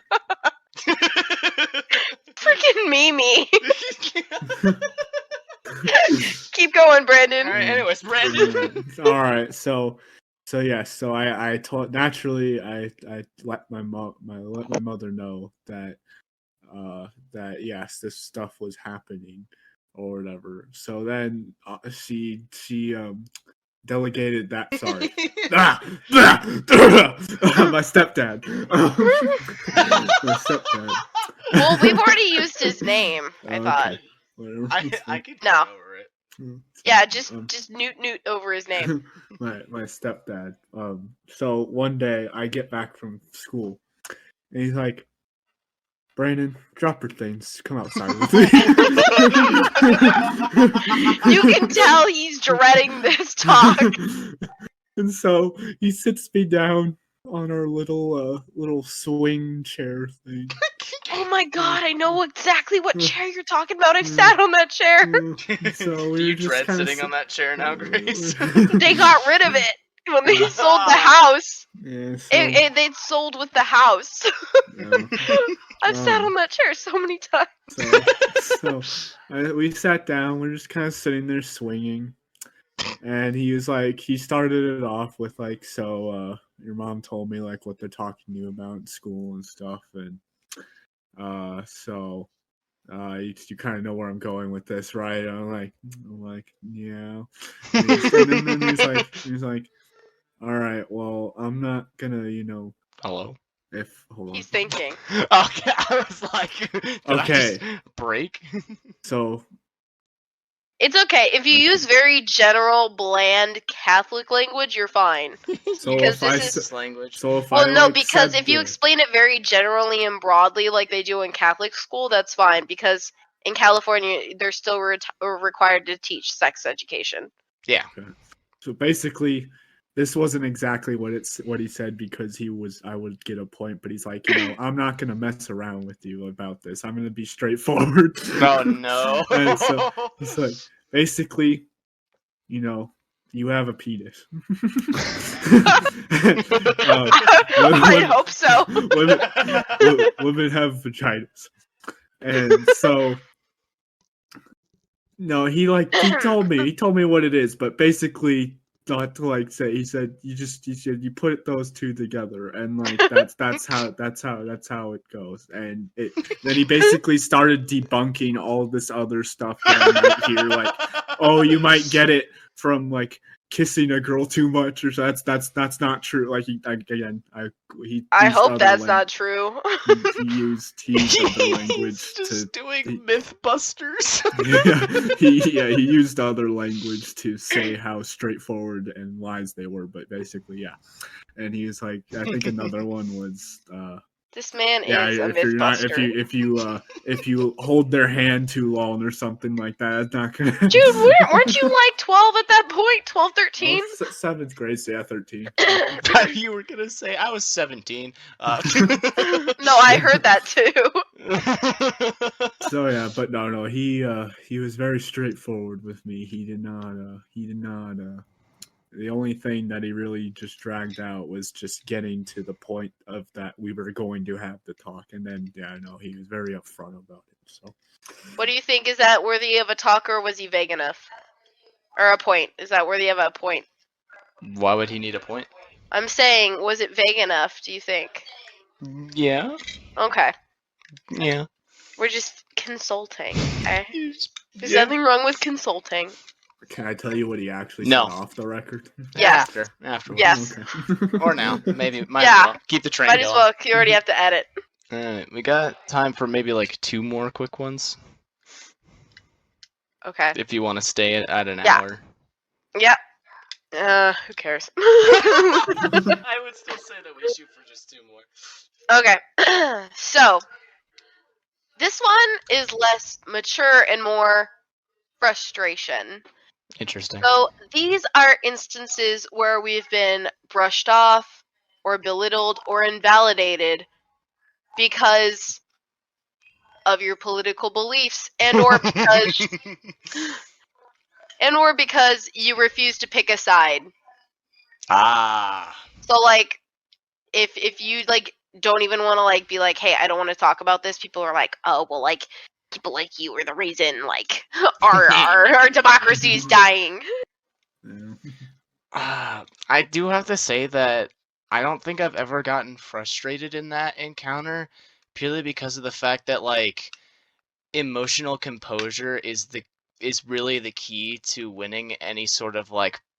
Freaking Mimi. Keep going, Brandon. All right. Anyways, Brandon. All right. So yes. So I told naturally I let my mother know that that yes, this stuff was happening or whatever. So then she delegated that. Sorry. My stepdad. My stepdad. Well, we've already used his name, I Okay. thought. Whatever. I could No. get over it. Yeah, just Um, newt over his name. my stepdad. So one day I get back from school and he's like, Brandon, drop your things. Come outside with me. You can tell he's dreading this talk. And so he sits me down on our little swing chair thing. Oh my god, I know exactly what chair you're talking about. I've sat on that chair. So Do you dread sitting on that chair now, Grace? They got rid of it when they sold the house. Yeah, so, They'd sold with the house. yeah. I've sat Um, on that chair so many times. We sat down. We're just kind of sitting there swinging, and he was like, he started it off with like, so your mom told me like what they're talking to you about in school and stuff, and you kind of know where I'm going with this, right? I'm like, yeah. And then he's like, all right, well, I'm not gonna, Hello. hold on. He's thinking. Okay, I was like, did I Okay. just break? So It's okay. If you use very general, bland Catholic language, you're fine. So Because if I this is- This language. so if Well, I no, like, because said if you the- explain it very generally and broadly like they do in Catholic school, that's fine. Because in California, they're still required to teach sex education. So basically, this wasn't exactly what he said because I would get a point, but he's like, I'm not gonna mess around with you about this. I'm gonna be straightforward. Oh no. And so he's like, basically, you have a penis. I hope so. Women have vaginas, and so. No, he told me what it is, but basically not to say. He said you put those two together, and that's how it goes. And then he basically started debunking all this other stuff that I might hear, oh, you might get it from kissing a girl too much, or that's not true. I hope that's not true. He used other language just doing MythBusters. he used other language to say how straightforward and lies they were, but basically, yeah. And he was like, I think another one was. This man is a MythBuster. If you hold their hand too long or something like that, it's not gonna. Dude, weren't you 12 at that point? 12, 13? Oh, 7th grade, so yeah, 13. You were gonna say I was 17. No, I heard that too. So yeah, but no, he was very straightforward with me. He did not. The only thing that he really just dragged out was just getting to the point of that we were going to have the talk, and then he was very upfront about it. So, what do you think? Is that worthy of a talk, or was he vague enough? Or a point? Is that worthy of a point? Why would he need a point? I'm saying, was it vague enough? Do you think? Yeah. Okay. Yeah. We're just consulting. Okay? There's nothing wrong with consulting. Can I tell you what he actually No. said off the record? Yeah. Afterwards. Yes. Okay. Or now. Maybe. Might Yeah. as well. Keep the train Might going. as well. You already have to edit. Alright, we got time for maybe 2 more quick ones. Okay. If you want to stay at an Yeah. hour. Yeah. Who cares? I would still say that we shoot for just 2 more. Okay. So, this one is less mature and more frustration. Interesting. So, these are instances where we've been brushed off or belittled or invalidated because of your political beliefs or because you refuse to pick a side. Ah. So if you don't even want to be hey, I don't want to talk about this, people are oh well, people like you are the reason our democracy is dying. I do have to say that I don't think I've ever gotten frustrated in that encounter, purely because of the fact that emotional composure is really the key to winning any sort of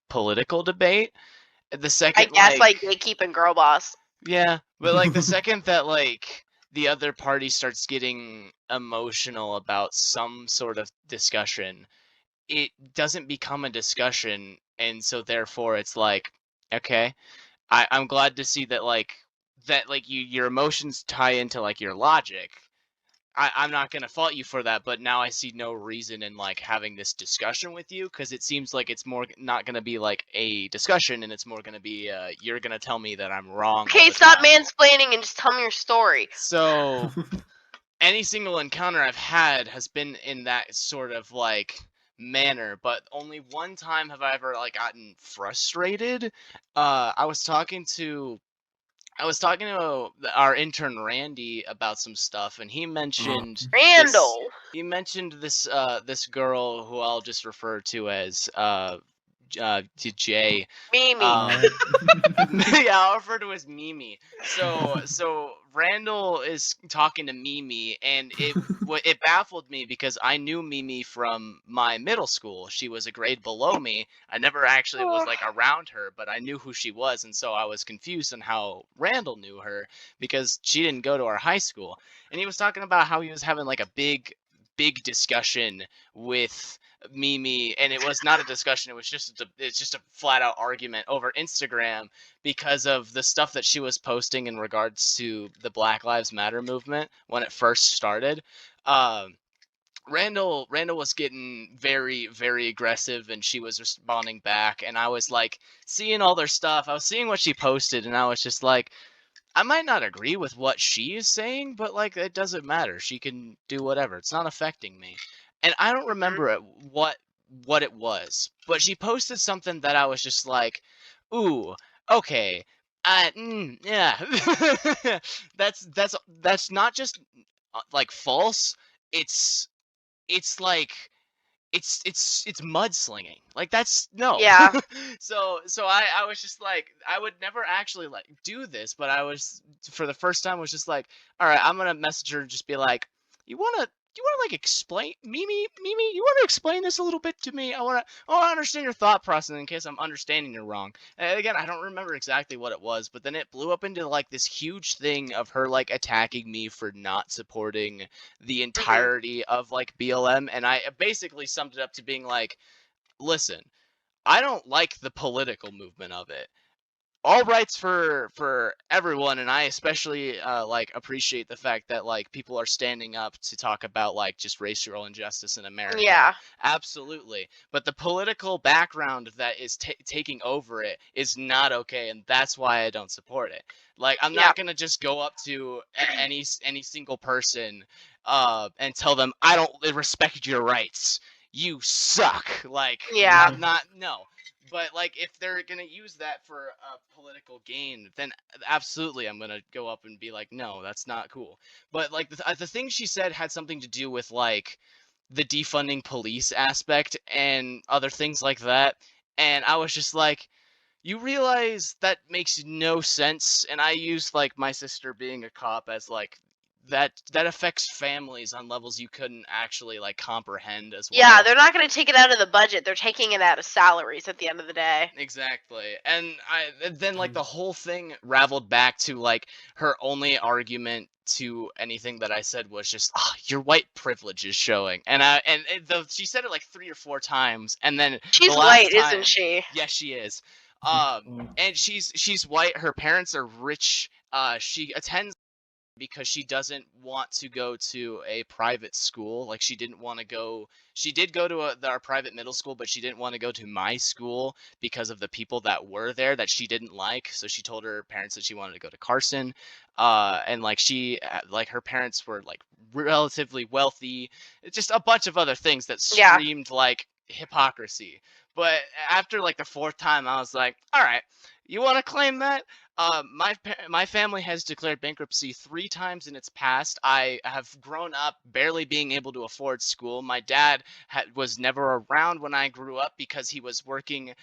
political debate. The second I guess gatekeeping girl boss. Yeah, but the second that the other party starts getting emotional about some sort of discussion, it doesn't become a discussion, and so therefore it's okay, I'm glad to see that your emotions tie into your logic. I'm not gonna fault you for that, but now I see no reason in having this discussion with you, because it seems like it's more not gonna be a discussion, and it's more gonna be you're gonna tell me that I'm wrong. Okay, stop mansplaining and just tell me your story. So any single encounter I've had has been in that sort of manner, but only one time have I ever gotten frustrated. I was talking to our intern Randy about some stuff, and he mentioned Randall. He mentioned this girl who I'll just refer to as Jay. Mimi. Yeah, I'll refer to as Mimi. So Randall is talking to Mimi, and it baffled me because I knew Mimi from my middle school. She was a grade below me. I never actually was around her, but I knew who she was, and so I was confused on how Randall knew her because she didn't go to our high school. And he was talking about how he was having a big discussion with Mimi, and it was not a discussion, it's just a flat out argument over Instagram because of the stuff that she was posting in regards to the Black Lives Matter movement when it first started. Randall was getting very, very aggressive, and she was responding back, and I was like seeing all their stuff. I was seeing what she posted, and I was just like, I might not agree with what she is saying, but like it doesn't matter. She can do whatever. It's not affecting me. And I don't remember what it was, but she posted something that I was just like, ooh, okay. Yeah. that's not just like false. It's like it's mudslinging. Like that's no. Yeah. So I was just like, I would never actually like do this, but I was, for the first time, was just like, all right, I'm gonna message her and just be like, you wanna like explain, Mimi, you wanna explain this a little bit to me? I wanna understand your thought process in case I'm understanding you wrong. And again, I don't remember exactly what it was, but then it blew up into like this huge thing of her like attacking me for not supporting the entirety of like BLM, and I basically summed it up to being like, listen, I don't like the political movement of it. All rights for everyone, and I especially like appreciate the fact that like people are standing up to talk about like just racial injustice in America. Yeah. Absolutely. But the political background that is taking over it is not okay, and that's why I don't support it. Like, I'm not gonna just go up to any single person and tell them I don't respect your rights. You suck. Like, Yeah. not no. But like, if they're gonna use that for a political gain, then absolutely I'm gonna go up and be like, no, that's not cool. But like the thing she said had something to do with like the defunding police aspect and other things like that, and I was just like, you realize that makes no sense. And I used like my sister being a cop as like that affects families on levels you couldn't actually like comprehend as well. Yeah, they're not going to take it out of the budget. They're taking it out of salaries at the end of the day. Exactly. And then like the whole thing raveled back to like her only argument to anything that I said was just, your white privilege is showing. And she said it like 3 or 4 times, and then She's the last white, time, isn't she? Yes, she is. And she's white. Her parents are rich. She attends because she doesn't want to go to a private school. Like, she didn't want to go. She did go to our private middle school, but she didn't want to go to my school because of the people that were there that she didn't like. So she told her parents that she wanted to go to Carson. And like her parents were like relatively wealthy. Just a bunch of other things that screamed like hypocrisy. But after like the 4th time, I was like, all right, you want to claim that? My family has declared bankruptcy 3 times in its past. I have grown up barely being able to afford school. My dad was never around when I grew up because he was working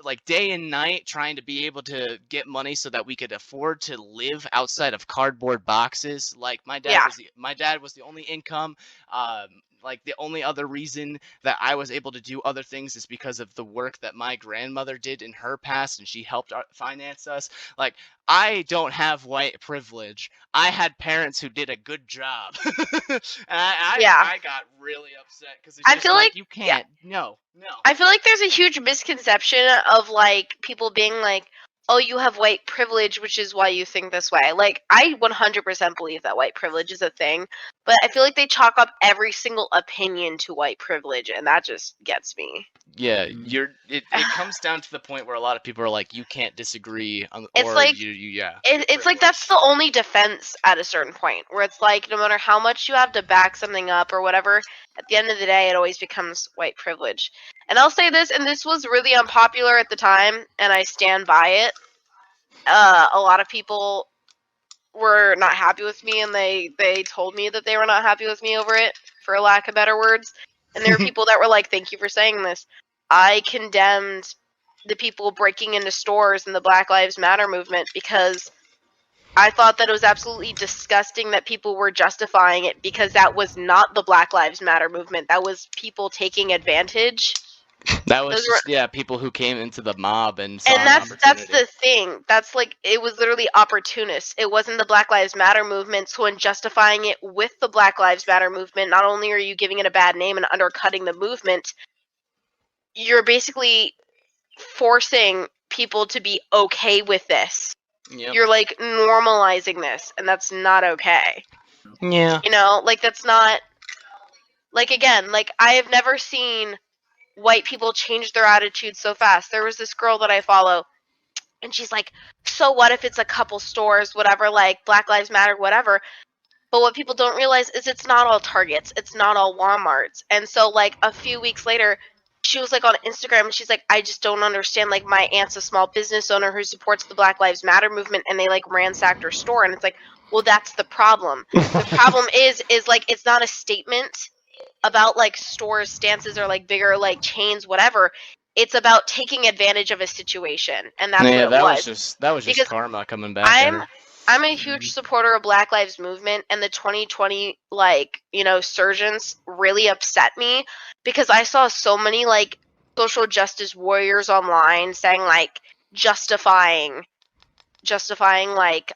like day and night trying to be able to get money so that we could afford to live outside of cardboard boxes. Like, my dad was the only income. Like, the only other reason that I was able to do other things is because of the work that my grandmother did in her past, and she helped finance us. Like, I don't have white privilege. I had parents who did a good job. And I got really upset because I feel like you can't. No. I feel like there's a huge misconception of like people being like, oh, you have white privilege, which is why you think this way. Like, I 100% believe that white privilege is a thing, but I feel like they chalk up every single opinion to white privilege, and that just gets me. Yeah, it comes down to the point where a lot of people are like, you can't disagree, It's like that's the only defense at a certain point, where it's like no matter how much you have to back something up or whatever, at the end of the day, it always becomes white privilege. And I'll say this, and this was really unpopular at the time, and I stand by it. A lot of people were not happy with me, and they told me that they were not happy with me over it, for lack of better words. And there were people that were like, thank you for saying this. I condemned the people breaking into stores in the Black Lives Matter movement because I thought that it was absolutely disgusting that people were justifying it, because that was not the Black Lives Matter movement. That was people taking advantage. That was people who came into the mob and that's the thing. That's like, it was literally opportunists. It wasn't the Black Lives Matter movement. So in justifying it with the Black Lives Matter movement, not only are you giving it a bad name and undercutting the movement, you're basically forcing people to be okay with this. Yep. You're like normalizing this, and that's not okay. Yeah. You know, like that's not like again, like I have never seen white people change their attitude so fast. There was this girl that I follow, and she's like, so what if it's a couple stores, whatever, like Black Lives Matter, whatever. But what people don't realize is it's not all Targets, it's not all Walmarts. And so like a few weeks later, she was like on Instagram and she's like, I just don't understand. Like my aunt's a small business owner who supports the Black Lives Matter movement, and they like ransacked her store. And it's like, well, that's the problem. The problem is like it's not a statement about like stores' stances or like bigger like chains, whatever. It's about taking advantage of a situation, and that's Yeah, what it was. that was just Because karma coming back at her. I'm a huge supporter of Black Lives Movement, and the 2020 like, you know, surgeons really upset me because I saw so many like social justice warriors online saying like justifying like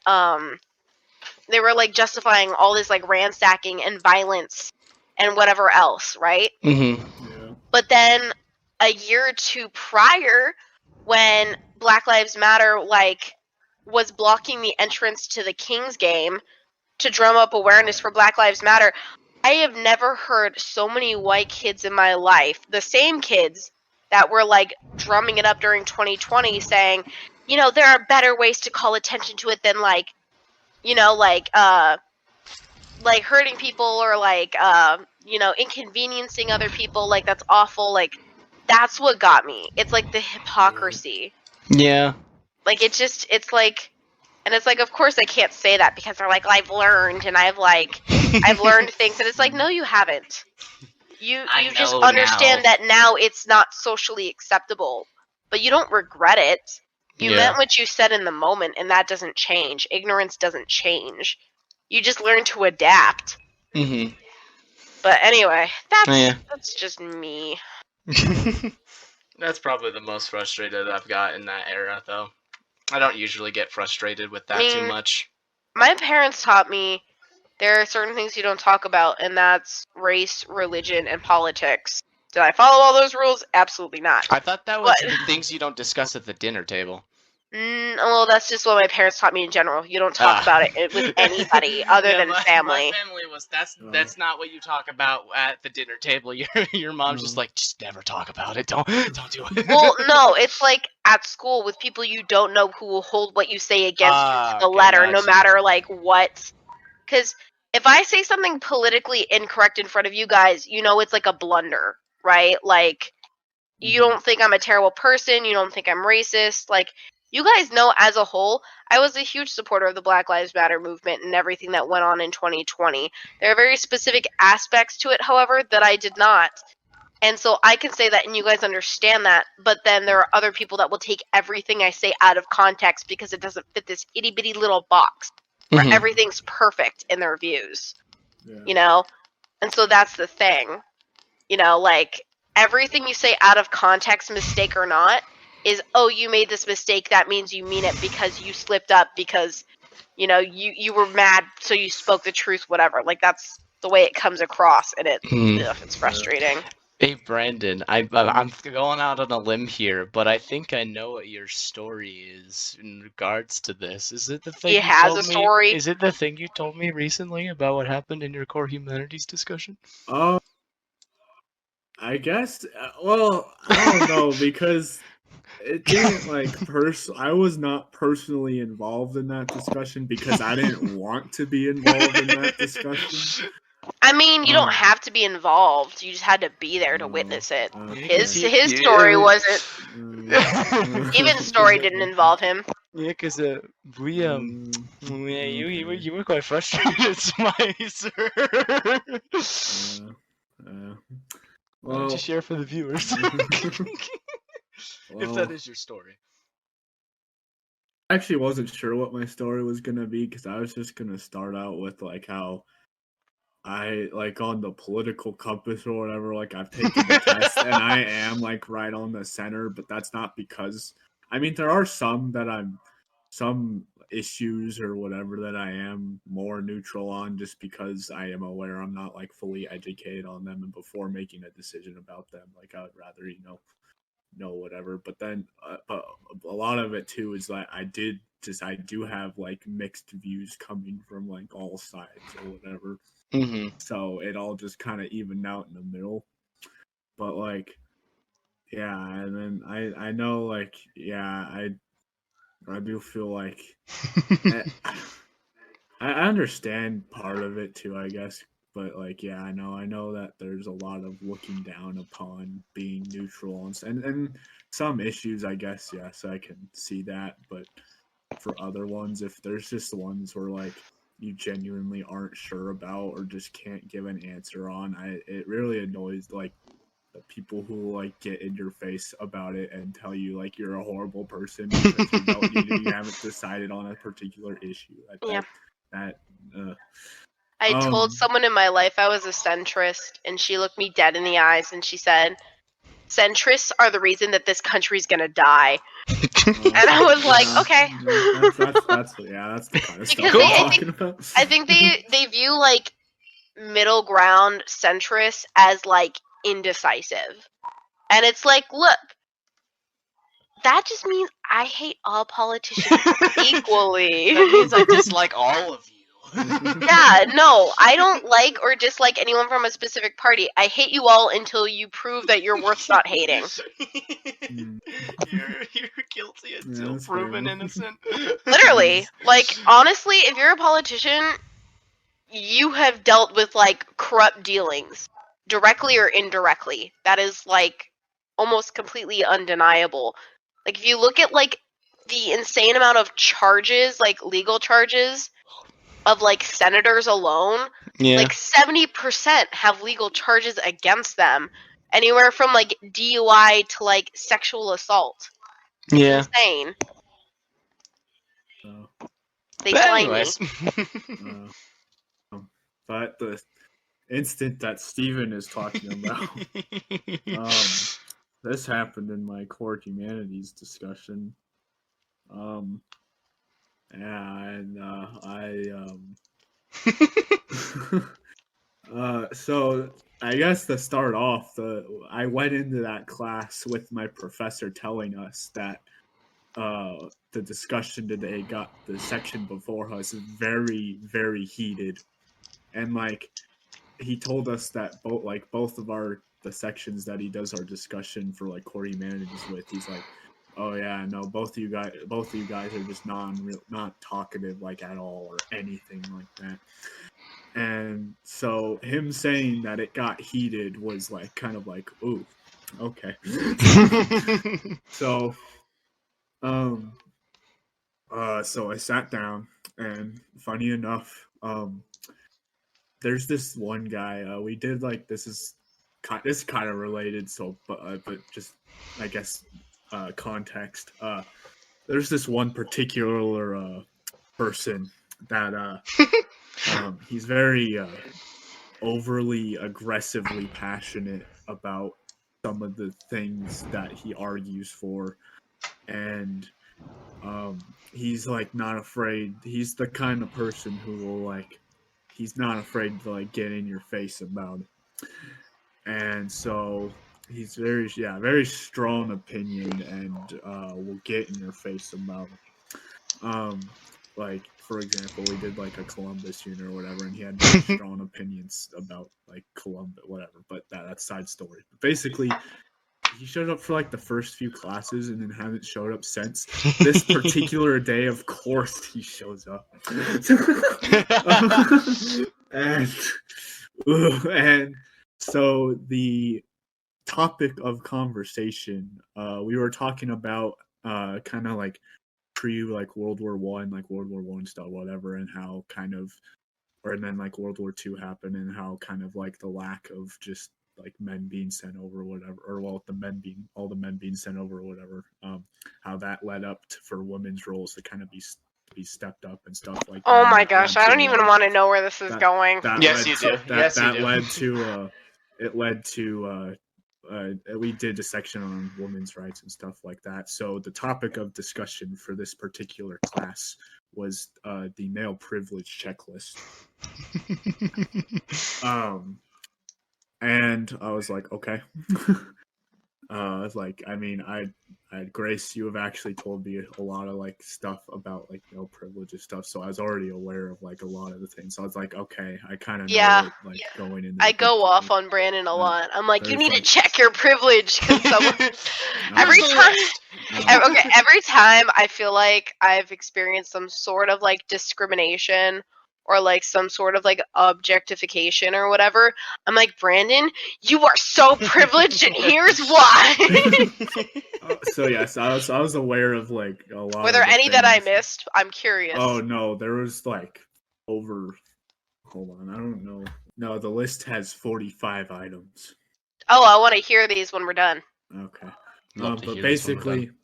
they were like justifying all this like ransacking and violence and whatever else, right? Mm-hmm. Yeah. But then a year or two prior, when Black Lives Matter like was blocking the entrance to the Kings game to drum up awareness for Black Lives Matter, I have never heard so many white kids in my life, the same kids that were like drumming it up during 2020, saying, you know, there are better ways to call attention to it than like, you know, like hurting people or like you know, inconveniencing other people. Like that's awful. Like that's what got me. It's like the hypocrisy. Yeah. Like it's like, and it's like, of course I can't say that because they're like, I've learned and I've learned things, and it's like, no, you haven't. You just know understand now. that now it's not socially acceptable, but you don't regret it. You Yeah. meant what you said in the moment, and that doesn't change. Ignorance doesn't change. You just learn to adapt. Mm-hmm. But anyway, Yeah. that's just me. That's probably the most frustrated I've got in that era, though. I don't usually get frustrated with that too much. My parents taught me there are certain things you don't talk about, and that's race, religion, and politics. Did I follow all those rules? Absolutely not. I thought that was What? the things you don't discuss at the dinner table. Well, that's just what my parents taught me in general. You don't talk about it with anybody other than family. My family was that's not what you talk about at the dinner table. Your mom's just like, just never talk about it. Don't do it. Well, no, it's like at school with people you don't know who will hold what you say against you to the Okay, letter, no gotcha. matter like what. Because if I say something politically incorrect in front of you guys, you know it's like a blunder, right? Like, you don't think I'm a terrible person, you don't think I'm racist. Like, you guys know as a whole, I was a huge supporter of the Black Lives Matter movement and everything that went on in 2020. There are very specific aspects to it, however, that I did not. And so I can say that and you guys understand that, but then there are other people that will take everything I say out of context because it doesn't fit this itty bitty little box where Mhm. everything's perfect in their views, Yeah. you know? And so that's the thing. You know, like, everything you say out of context, mistake or not, is, oh, you made this mistake, that means you mean it because you slipped up, because, you know, you were mad, so you spoke the truth, whatever. Like, that's the way it comes across, and it's frustrating. Hey Brandon, I'm going out on a limb here, but I think I know what your story is in regards to this. Is it the thing He you has told a story? Is it the thing you told me recently about what happened in your core humanities discussion? I guess. Well, I don't know because it didn't like I was not personally involved in that discussion because I didn't want to be involved in that discussion. I mean, you don't have to be involved. You just had to be there to witness it. Okay. His story wasn't. Evan's story didn't involve him. Yeah, because you were quite frustrated, Smicer. Why don't you share for the viewers? If that is your story. I actually wasn't sure what my story was gonna be because I was just gonna start out with like how I like on the political compass or whatever, like I've taken the test and I am like right on the center, but that's not because I mean there are some issues or whatever that I am more neutral on just because I am aware I'm not like fully educated on them, and before making a decision about them, like I would rather, know whatever. But then but a lot of it too is that I did just I do have like mixed views coming from like all sides or whatever. Mm-hmm. So it all just kind of evened out in the middle. But like, yeah, and then I know like, yeah, I do feel like I understand part of it too, I guess. But like, yeah, I know that there's a lot of looking down upon being neutral and some issues, I guess, yes, I can see that. But for other ones, if there's just ones where like you genuinely aren't sure about or just can't give an answer on, it really annoys like the people who like get in your face about it and tell you like you're a horrible person because you haven't decided on a particular issue. Yeah. That I told someone in my life I was a centrist, and she looked me dead in the eyes and she said, "Centrists are the reason that this country's gonna die." And I was like, okay. That's the kind of stuff Because I'm talking about. I think they view like middle ground centrists as like indecisive. And it's like, look, that just means I hate all politicians equally. That means I dislike all of you. Yeah, no, I don't like or dislike anyone from a specific party. I hate you all until you prove that you're worth not hating. You're guilty until that's proven fair. innocent. Literally, like, honestly, if you're a politician, you have dealt with, like, corrupt dealings, directly or indirectly. That is, like, almost completely undeniable. Like, if you look at, like, the insane amount of charges, like, legal charges, of, like, senators alone, Yeah. like, 70% have legal charges against them. Anywhere from, like, DUI to, like, sexual assault. It's Yeah. insane. They But slime anyways. me. But the instant that Steven is talking about, this happened in my core humanities discussion. Yeah, and so I guess to start off, I went into that class with my professor telling us that the discussion today got the section before us very, very heated, and like he told us that both of the sections that he does our discussion for like core humanities with, he's like, oh yeah, no, both of you guys are just not talkative like at all or anything like that. And so him saying that it got heated was like kind of like, ooh, okay. So so I sat down, and funny enough, there's this one guy. We did like this is kind of related, so but just I guess context. There's this one particular person that he's very overly aggressively passionate about some of the things that he argues for, and he's like not afraid. He's the kind of person who will like, he's not afraid to like get in your face about it. And so he's very strong opinion, and will get in your face about it. Like for example, we did like a Columbus unit or whatever, and he had very strong opinions about like Columbus, whatever. But that's side story. But basically, he showed up for like the first few classes and then hasn't showed up since. This particular day, of course, he shows up. and so the topic of conversation, we were talking about kind of like like World War One, like World War One stuff, whatever, and how kind of, and then like World War II happened, and how kind of like the lack of just like men being sent over or whatever, or well, all the men being sent over or whatever, how that led up for women's roles to kind of be stepped up and stuff like that. Oh my gosh, I don't even want to know where this is going. Yes, you do. Yes, you do. Led to we did a section on women's rights and stuff like that. So the topic of discussion for this particular class was the male privilege checklist. And I was like, okay. Like, I mean, Grace, you have actually told me a lot of like stuff about like privilege and stuff, so I was already aware of like a lot of the things. So I was like, okay, I kind of Yeah. know it, like going into. I the go picture. off on Brandon a lot. I'm like, you There's, need like- to check your privilege. Can someone... Every Who's the time- list? Okay, every time I feel like I've experienced some sort of like discrimination or like some sort of like objectification or whatever, I'm like, Brandon, you are so privileged, and here's why. So yes, I was aware of like a lot. Were there of the any that I things. missed? I'm curious. Oh no, there was like over. Hold on, I don't know. No, the list has 45 items. Oh, I want to hear these when we're done. Okay. Love to But hear this when we're done.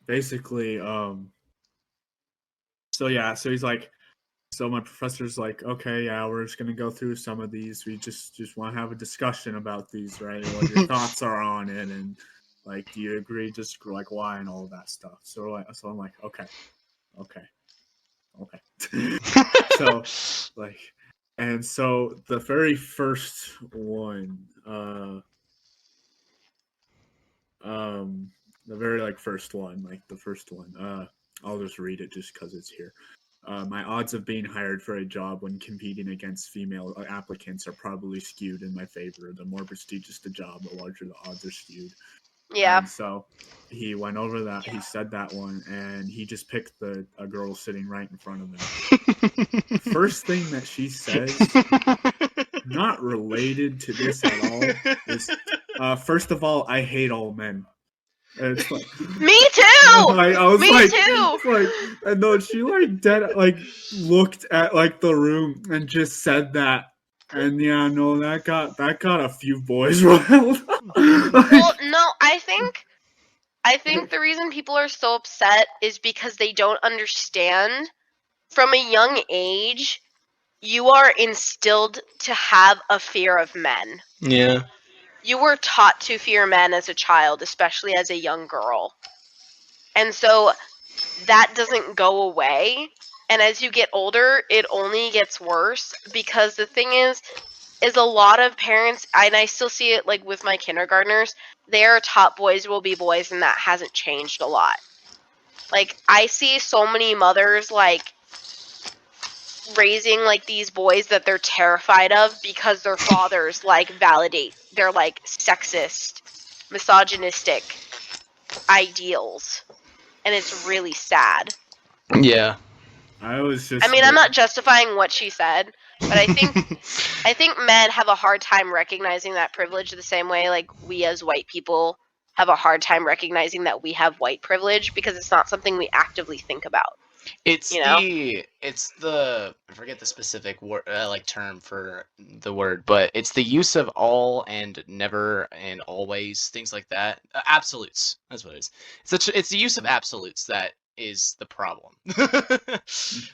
basically, so yeah, so he's like, so my professor's like, okay, yeah, we're just gonna go through some of these. We just want to have a discussion about these, right? What your thoughts are on it, and like, do you agree? Just like why and all of that stuff. So I'm like, okay. So like, and so the very first one, the very like first one, I'll just read it just because it's here. My odds of being hired for a job when competing against female applicants are probably skewed in my favor. The more prestigious the job, the larger the odds are skewed. Yeah. And so he went over that. He said that one, and he just picked a girl sitting right in front of him. First thing that she says, not related to this at all, is first of all, I hate all men. And it's like, Me too. I was Me like, too. like, and then she like dead like looked at like the room and just said that, and yeah, no, that got a few boys riled. Well, no, I think the reason people are so upset is because they don't understand. From a young age, you are instilled to have a fear of men. Yeah. You were taught to fear men as a child, especially as a young girl. And so that doesn't go away. And as you get older, it only gets worse, because the thing is a lot of parents, and I still see it like with my kindergartners, they are taught boys will be boys, and that hasn't changed a lot. Like, I see so many mothers like raising like these boys that they're terrified of because their fathers like validate their like sexist, misogynistic ideals, and it's really sad. Yeah. I was just. I mean, I'm not justifying what she said, but I think men have a hard time recognizing that privilege the same way like we as white people have a hard time recognizing that we have white privilege, because it's not something we actively think about. It's You know? I forget the specific word, like term for the word, but it's the use of all and never and always, things like that. Absolutes. That's what it is. It's the use of absolutes that is the problem.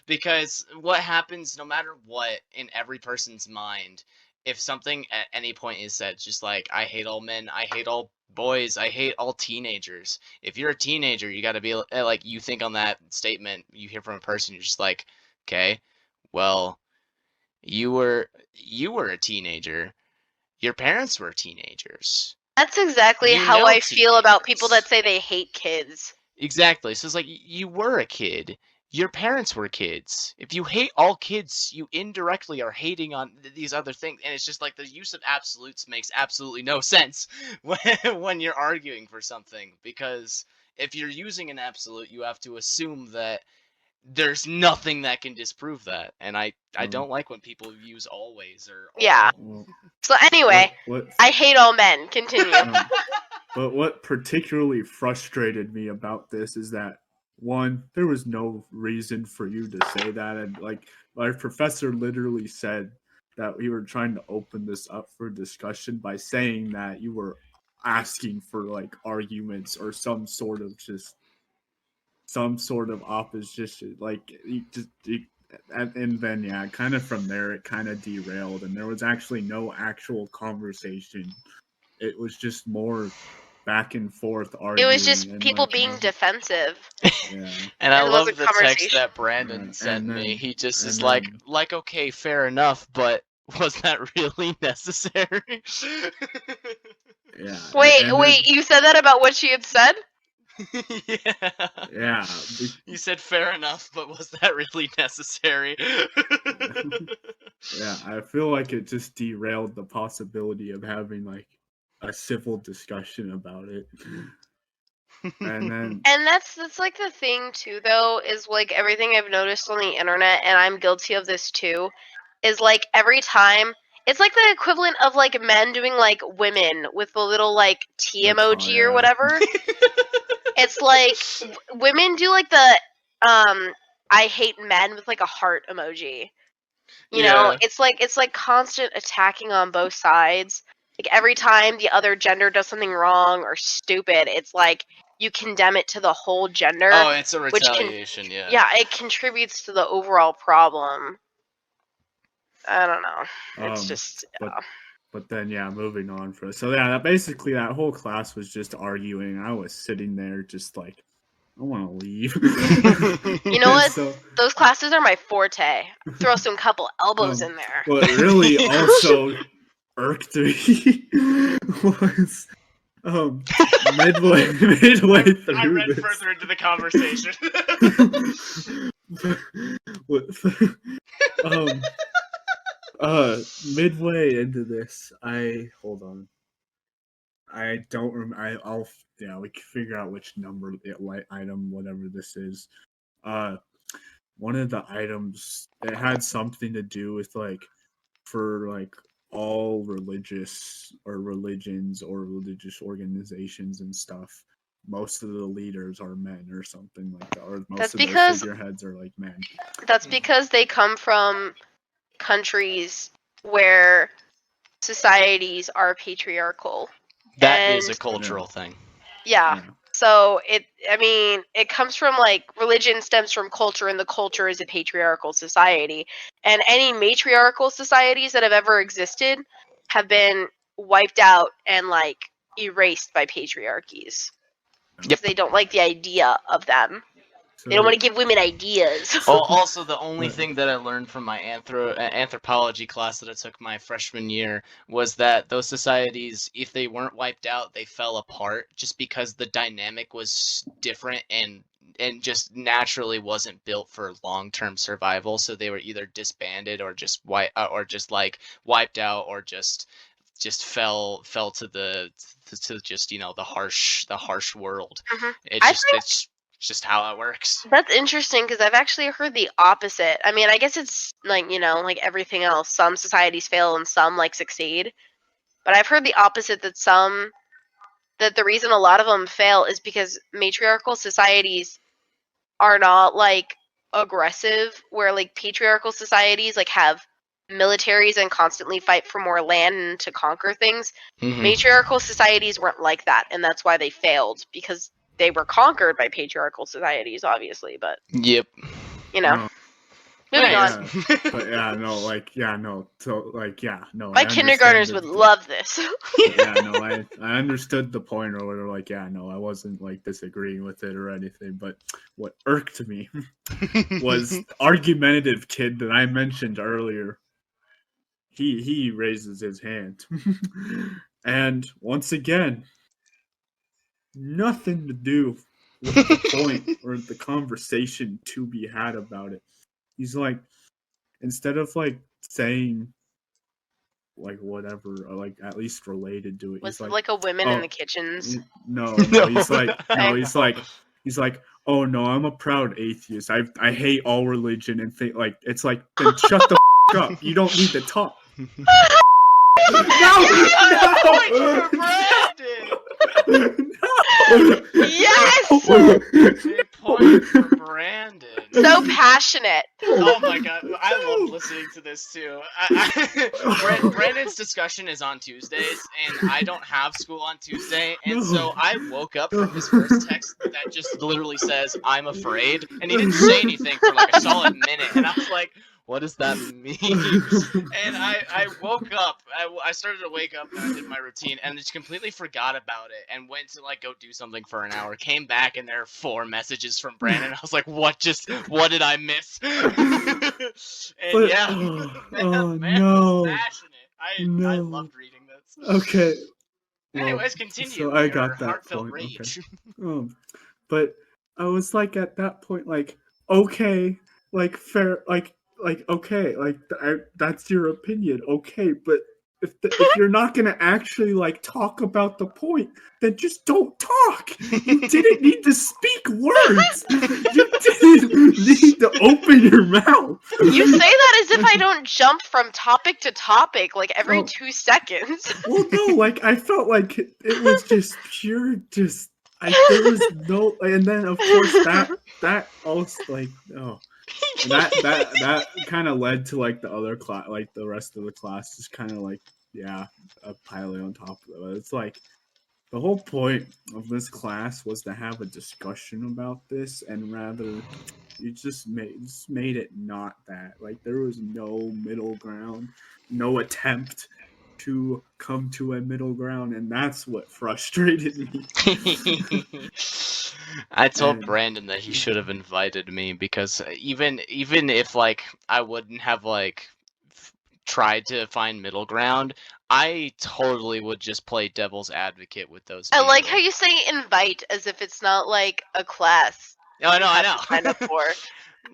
Because what happens, no matter what, in every person's mind, if something at any point is said, just like, I hate all men, I hate all boys, I hate all teenagers. If you're a teenager, you got to be like, you think on that statement, you hear from a person, you're just like, okay, well, you were a teenager. Your parents were teenagers. That's exactly You how know I feel about people teenagers. that say they hate kids. Exactly. So it's like, you were a kid. Your parents were kids. If you hate all kids, you indirectly are hating on these other things. And it's just like the use of absolutes makes absolutely no sense when you're arguing for something. Because if you're using an absolute, you have to assume that there's nothing that can disprove that. And I don't like when people use always or Yeah. Well, So anyway, what I hate all men. Continue. But what particularly frustrated me about this is that, one, there was no reason for you to say that, and like my professor literally said that we were trying to open this up for discussion by saying that you were asking for like arguments or some sort of opposition, like and then yeah, kind of from there it kind of derailed, and there was actually no actual conversation. It was just more back and forth It arguing. was just and, people like, being defensive. Yeah. And I It love wasn't the text conversation. that Brandon And sent then- me. He just and is then- like, okay, fair enough, but was that really necessary? Yeah. Wait, and wait, you said that about what she had said? Yeah. Yeah. You said fair enough, but was that really necessary? Yeah, I feel like it just derailed the possibility of having like a civil discussion about it. And then And that's like the thing too though, is like everything I've noticed on the internet, and I'm guilty of this too, is like every time it's like the equivalent of like men doing like women with the little like T That's emoji or yeah. whatever. It's like women do like the I hate men with like a heart emoji. You know, Yeah. it's like constant attacking on both sides. Like every time the other gender does something wrong or stupid, it's like you condemn it to the whole gender. Oh, it's a which can- retaliation, yeah. Yeah, it contributes to the overall problem. I don't know. It's just But then yeah, moving on for so yeah, basically that whole class was just arguing. I was sitting there just like I want to leave. You know what? So, Those classes are my forte. Throw some couple elbows in there. what really also irked me was midway through I read this. further into the conversation. Midway into this, hold on. I don't remember. We can figure out which number item, whatever this is. One of the items, it had something to do with like, for like all religious or religions or religious organizations and stuff. Most of the leaders are men or something like that, or most That's of their because- figureheads are like men. That's because they come from countries where societies are patriarchal. That is a And- cultural thing. Yeah. So it comes from like religion stems from culture, and the culture is a patriarchal society. And any matriarchal societies that have ever existed have been wiped out and like erased by patriarchies. Because they don't like the idea of them. So, They don't want to give women ideas. Well, also the only thing that I learned from my anthropology class that I took my freshman year was that those societies, if they weren't wiped out, they fell apart just because the dynamic was different and just naturally wasn't built for long-term survival. So they were either disbanded or just wiped out or just fell to the just the harsh world. Mhm. It's just how it works. That's interesting because I've actually heard the opposite. I mean, I guess it's like, like everything else. Some societies fail and some like succeed. But I've heard the opposite, that the reason a lot of them fail is because matriarchal societies are not like aggressive, where like patriarchal societies like have militaries and constantly fight for more land and to conquer things. Mhm. Matriarchal societies weren't like that, and that's why they failed, because they were conquered by patriarchal societies, obviously, but Yep. No. moving Nice. on. But My kindergartners would love this. I understood the point, or whatever. Like, I wasn't like disagreeing with it or anything. But what irked me was the argumentative kid that I mentioned earlier. He raises his hand, and once again, nothing to do with the point or the conversation to be had about it. He's like, instead of like saying like whatever, or like at least related to it, Was he's it like a women in the kitchens? no, he's like, oh no, I'm a proud atheist. I hate all religion and think like it's like, then shut the up. You don't need to talk. Yes! Big point for Brandon. So passionate. Oh my god, I love listening to this too. Brandon's discussion is on Tuesdays, and I don't have school on Tuesday, and so I woke up from his first text that just literally says, "I'm afraid," and he didn't say anything for like a solid minute, and I was like, what does that mean? And I woke up, I started to wake up and I did my routine and just completely forgot about it and went to like go do something for an hour. Came back and there are 4 messages from Brandon. I was like, what did I miss? And But- yeah, oh, man no. was passionate. I No. loved reading this. Okay. Anyways, continue. So I your got that heartfelt point. rage. Okay. But I was like at that point, like, okay, like fair, like okay, like that's your opinion, okay. But if you're not gonna actually like talk about the point, then just don't talk. You didn't need to speak words. You didn't need to open your mouth. You say that as if I don't jump from topic to topic like every Oh. 2 seconds. Well, no, like I felt like it was just pure, just there was no, and then of course that also like and that kind of led to like the other class, like the rest of the class, just kind of like piling on top of it. It's like the whole point of this class was to have a discussion about this, and rather you just made it not that. Like there was no middle ground, no attempt to come to a middle ground, and that's what frustrated me. I told And- Brandon that he should have invited me because even if like I wouldn't have like tried to find middle ground, I totally would just play devil's advocate with those I people. like how you say invite as if it's not like a class. No, I know, I have know. to sign up for.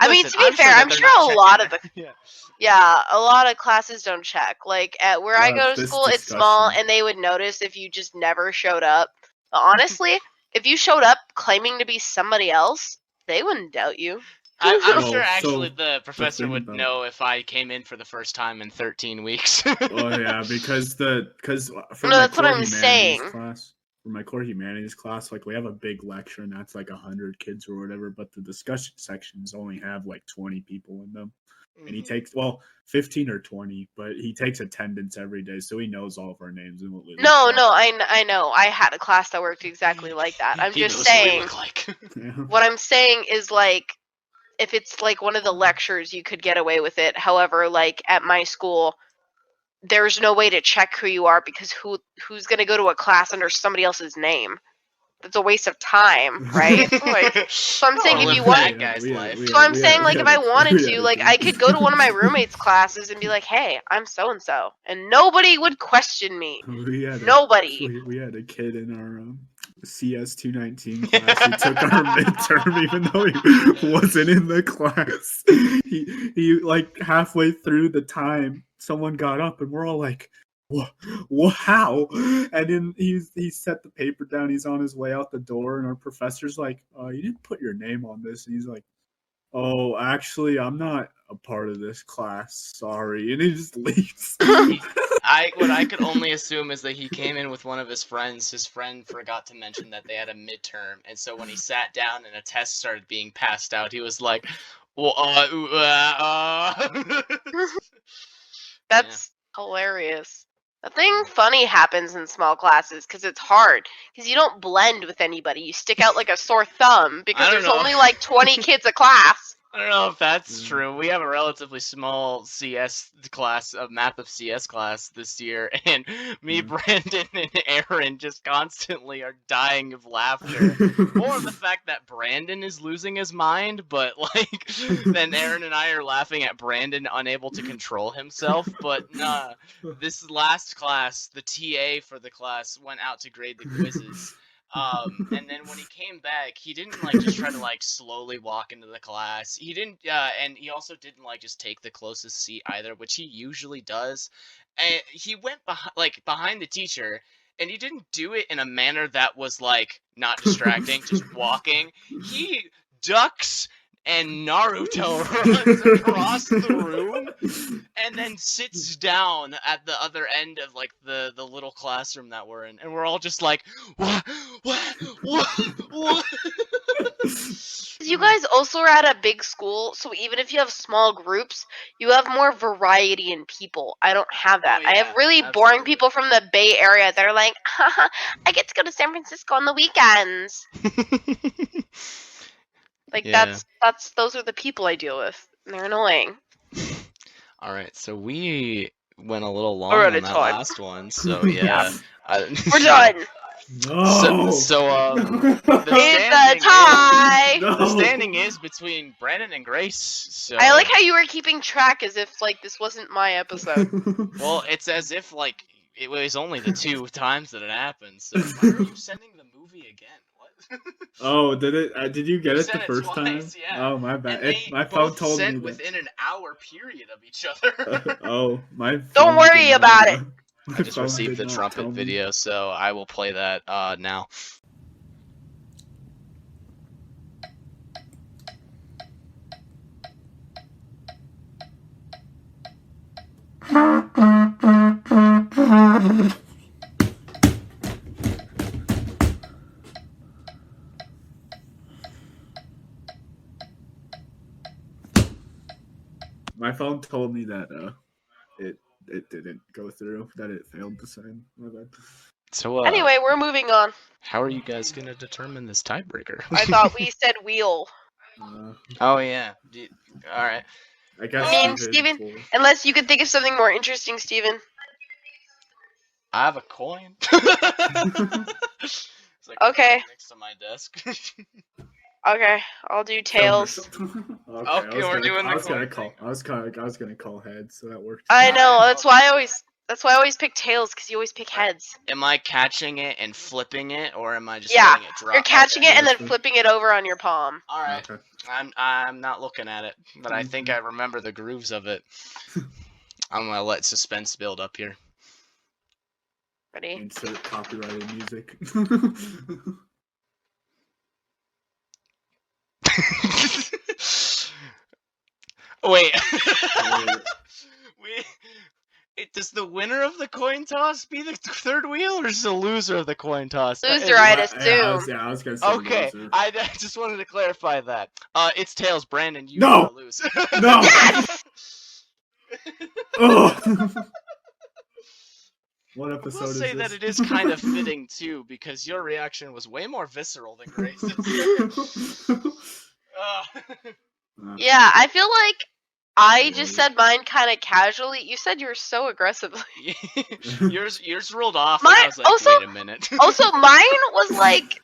I mean, Listen, to be fair, that I'm they're sure not a lot of checking it. Yeah, a lot of classes don't check. Like at where I Wow, go to this school, it's small, discussion. and they would notice if you just never showed up. But honestly, if you showed up claiming to be somebody else, they wouldn't doubt you. I'm Well, sure actually so the professor thing would about- know if I came in for the first time in 13 weeks. Oh yeah, because for No, my that's what core I'm humanities saying. class, for my core humanities class, like we have a big lecture and that's like 100 kids or whatever, but the discussion sections only have like 20 people in them, and he takes 15 or 20, but he takes attendance every day, so he knows all of our names and what we look No, like. no, I know. I had a class that worked exactly like that. I'm He just knows what we saying. look like. Yeah. What I'm saying is like, if it's like one of the lectures, you could get away with it. However, like at my school, there's no way to check who you are because who's gonna go to a class under somebody else's name? That's a waste of time, right? Like, so I'm saying Don't if live you want- that guy's life. so I'm saying like if I wanted to, like I could go to one of my roommates' classes and be like, "Hey, I'm so and nobody would question me. Nobody. We had a kid in our CS 219 class who took our midterm even though he wasn't in the class. He like halfway through the time, someone got up and we're all like, "What? How?" And then he set the paper down. He's on his way out the door, and our professor's like, "You didn't put your name on this." And he's like, "Oh, actually, I'm not a part of this class. Sorry." And he just leaves. What I could only assume is that he came in with one of his friends. His friend forgot to mention that they had a midterm, and so when he sat down and a test started being passed out, he was like, "Well, That's hilarious. Nothing funny happens in small classes because it's hard. Because you don't blend with anybody. You stick out like a sore thumb because don't there's know. only like 20 kids a class. I don't know if that's true. We have a relatively small CS class, a math of CS class this year, and me, Brandon, and Aaron just constantly are dying of laughter. More of the fact that Brandon is losing his mind, but like, then Aaron and I are laughing at Brandon unable to control himself. But nah, this last class, the TA for the class went out to grade the quizzes. And then when he came back, he didn't like just try to like slowly walk into the class. He didn't, and he also didn't like just take the closest seat either, which he usually does. And he went behind the teacher, and he didn't do it in a manner that was like not distracting, just walking. He ducks and Naruto runs across the room and then sits down at the other end of like the little classroom that we're in, and we're all just like, what? You guys also are at a big school, so even if you have small groups, you have more variety in people. I don't have that. Oh, I yeah, have really boring absolutely. people from the Bay Area that are like, haha, I get to go to San Francisco on the weekends. Like Yeah. those are the people I deal with. And they're annoying. All right, so we went a little long We're on out that of time. last one, so yeah. We're done. No. The It's standing a tie. The standing is between Brandon and Grace. So I like how you were keeping track as if like this wasn't my episode. well, it's as if like it was only the 2 times that it happened. So why are you sending the movie again? What? Oh, did it? Did you get You it the sent it first time? twice, yeah. Oh, my bad. And they My phone both told me sent that. within an hour period of each other. Oh, my. Don't phone worry did about not- it. my I just phone received did the not trumpet tell me. video, so I will play that now. My phone told me that it didn't go through. That it failed to send. My bad. So Anyway, we're moving on. how are you guys gonna determine this tiebreaker? I thought we said wheel. Oh yeah. All right. I guess. I mean, Steven. Unless you could think of something more interesting, Steven. I have a coin. It's like Okay. next to my desk. Okay, I'll do tails. Okay, we're doing the I was gonna coin call. I was gonna call heads, so that worked. I know. Alright, That's why I always pick tails, because you always pick heads. Am I catching it and flipping it, or am I just Yeah, letting it drop? You're catching Okay. it and then That's flipping it over on your palm. All right. Okay. I'm not looking at it, but I think I remember the grooves of it. I'm gonna let suspense build up here. Ready? Insert copyrighted music. Wait. Does the winner of the coin toss be the third wheel, or is the loser of the coin toss? Loser, I'd assume. I was gonna say Okay, loser. I just wanted to clarify that. It's tails, Brandon. You No! lose. No! Yes! Oh! What I episode will is say this? that it is kind of fitting too, because your reaction was way more visceral than Grace's. Yeah, I feel like I just said mine kind of casually. You said yours so aggressively. yours rolled off. Mine- and I was like, also- wait a minute. Also, mine was like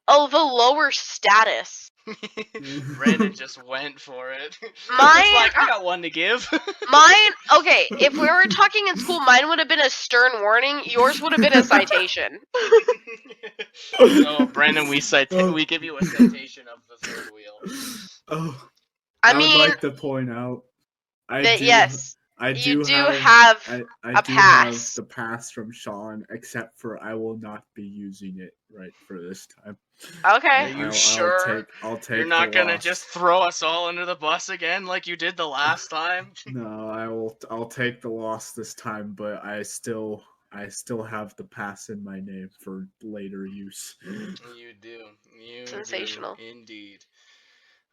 of a lower status. Brandon just went for it. Mine- It's like, I got one to give. Mine, okay, if we were talking in school, mine would have been a stern warning. Yours would have been a citation. So, Brandon, we give you a citation of the third wheel. Oh, I would mean, like to point out. that yes, I you do have I a do pass. have the pass from Sean, except for I will not be using it right for this time. Okay. Are you sure? I'll take. You're not the gonna loss. just throw us all under the bus again like you did the last time? No, I will. I'll take the loss this time, but I still have the pass in my name for later use. You do. You Sensational. do, indeed.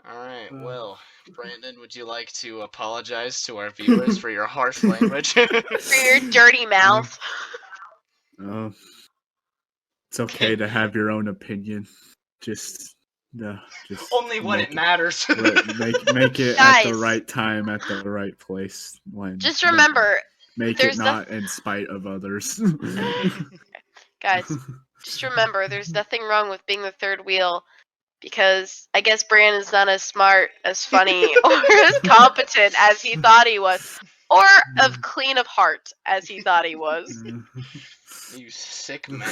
Alright, well, Brandon, would you like to apologize to our viewers for your harsh language? For your dirty mouth. It's okay to have your own opinion. Just Only when it matters. make it at the Guys. right time, at the right place. When Just remember, make there's it not in spite of others. guys, just remember, there's nothing wrong with being the third wheel. Because I guess Brandon's not as smart, as funny, or as competent as he thought he was. Or of clean of heart as he thought he was. You sick man.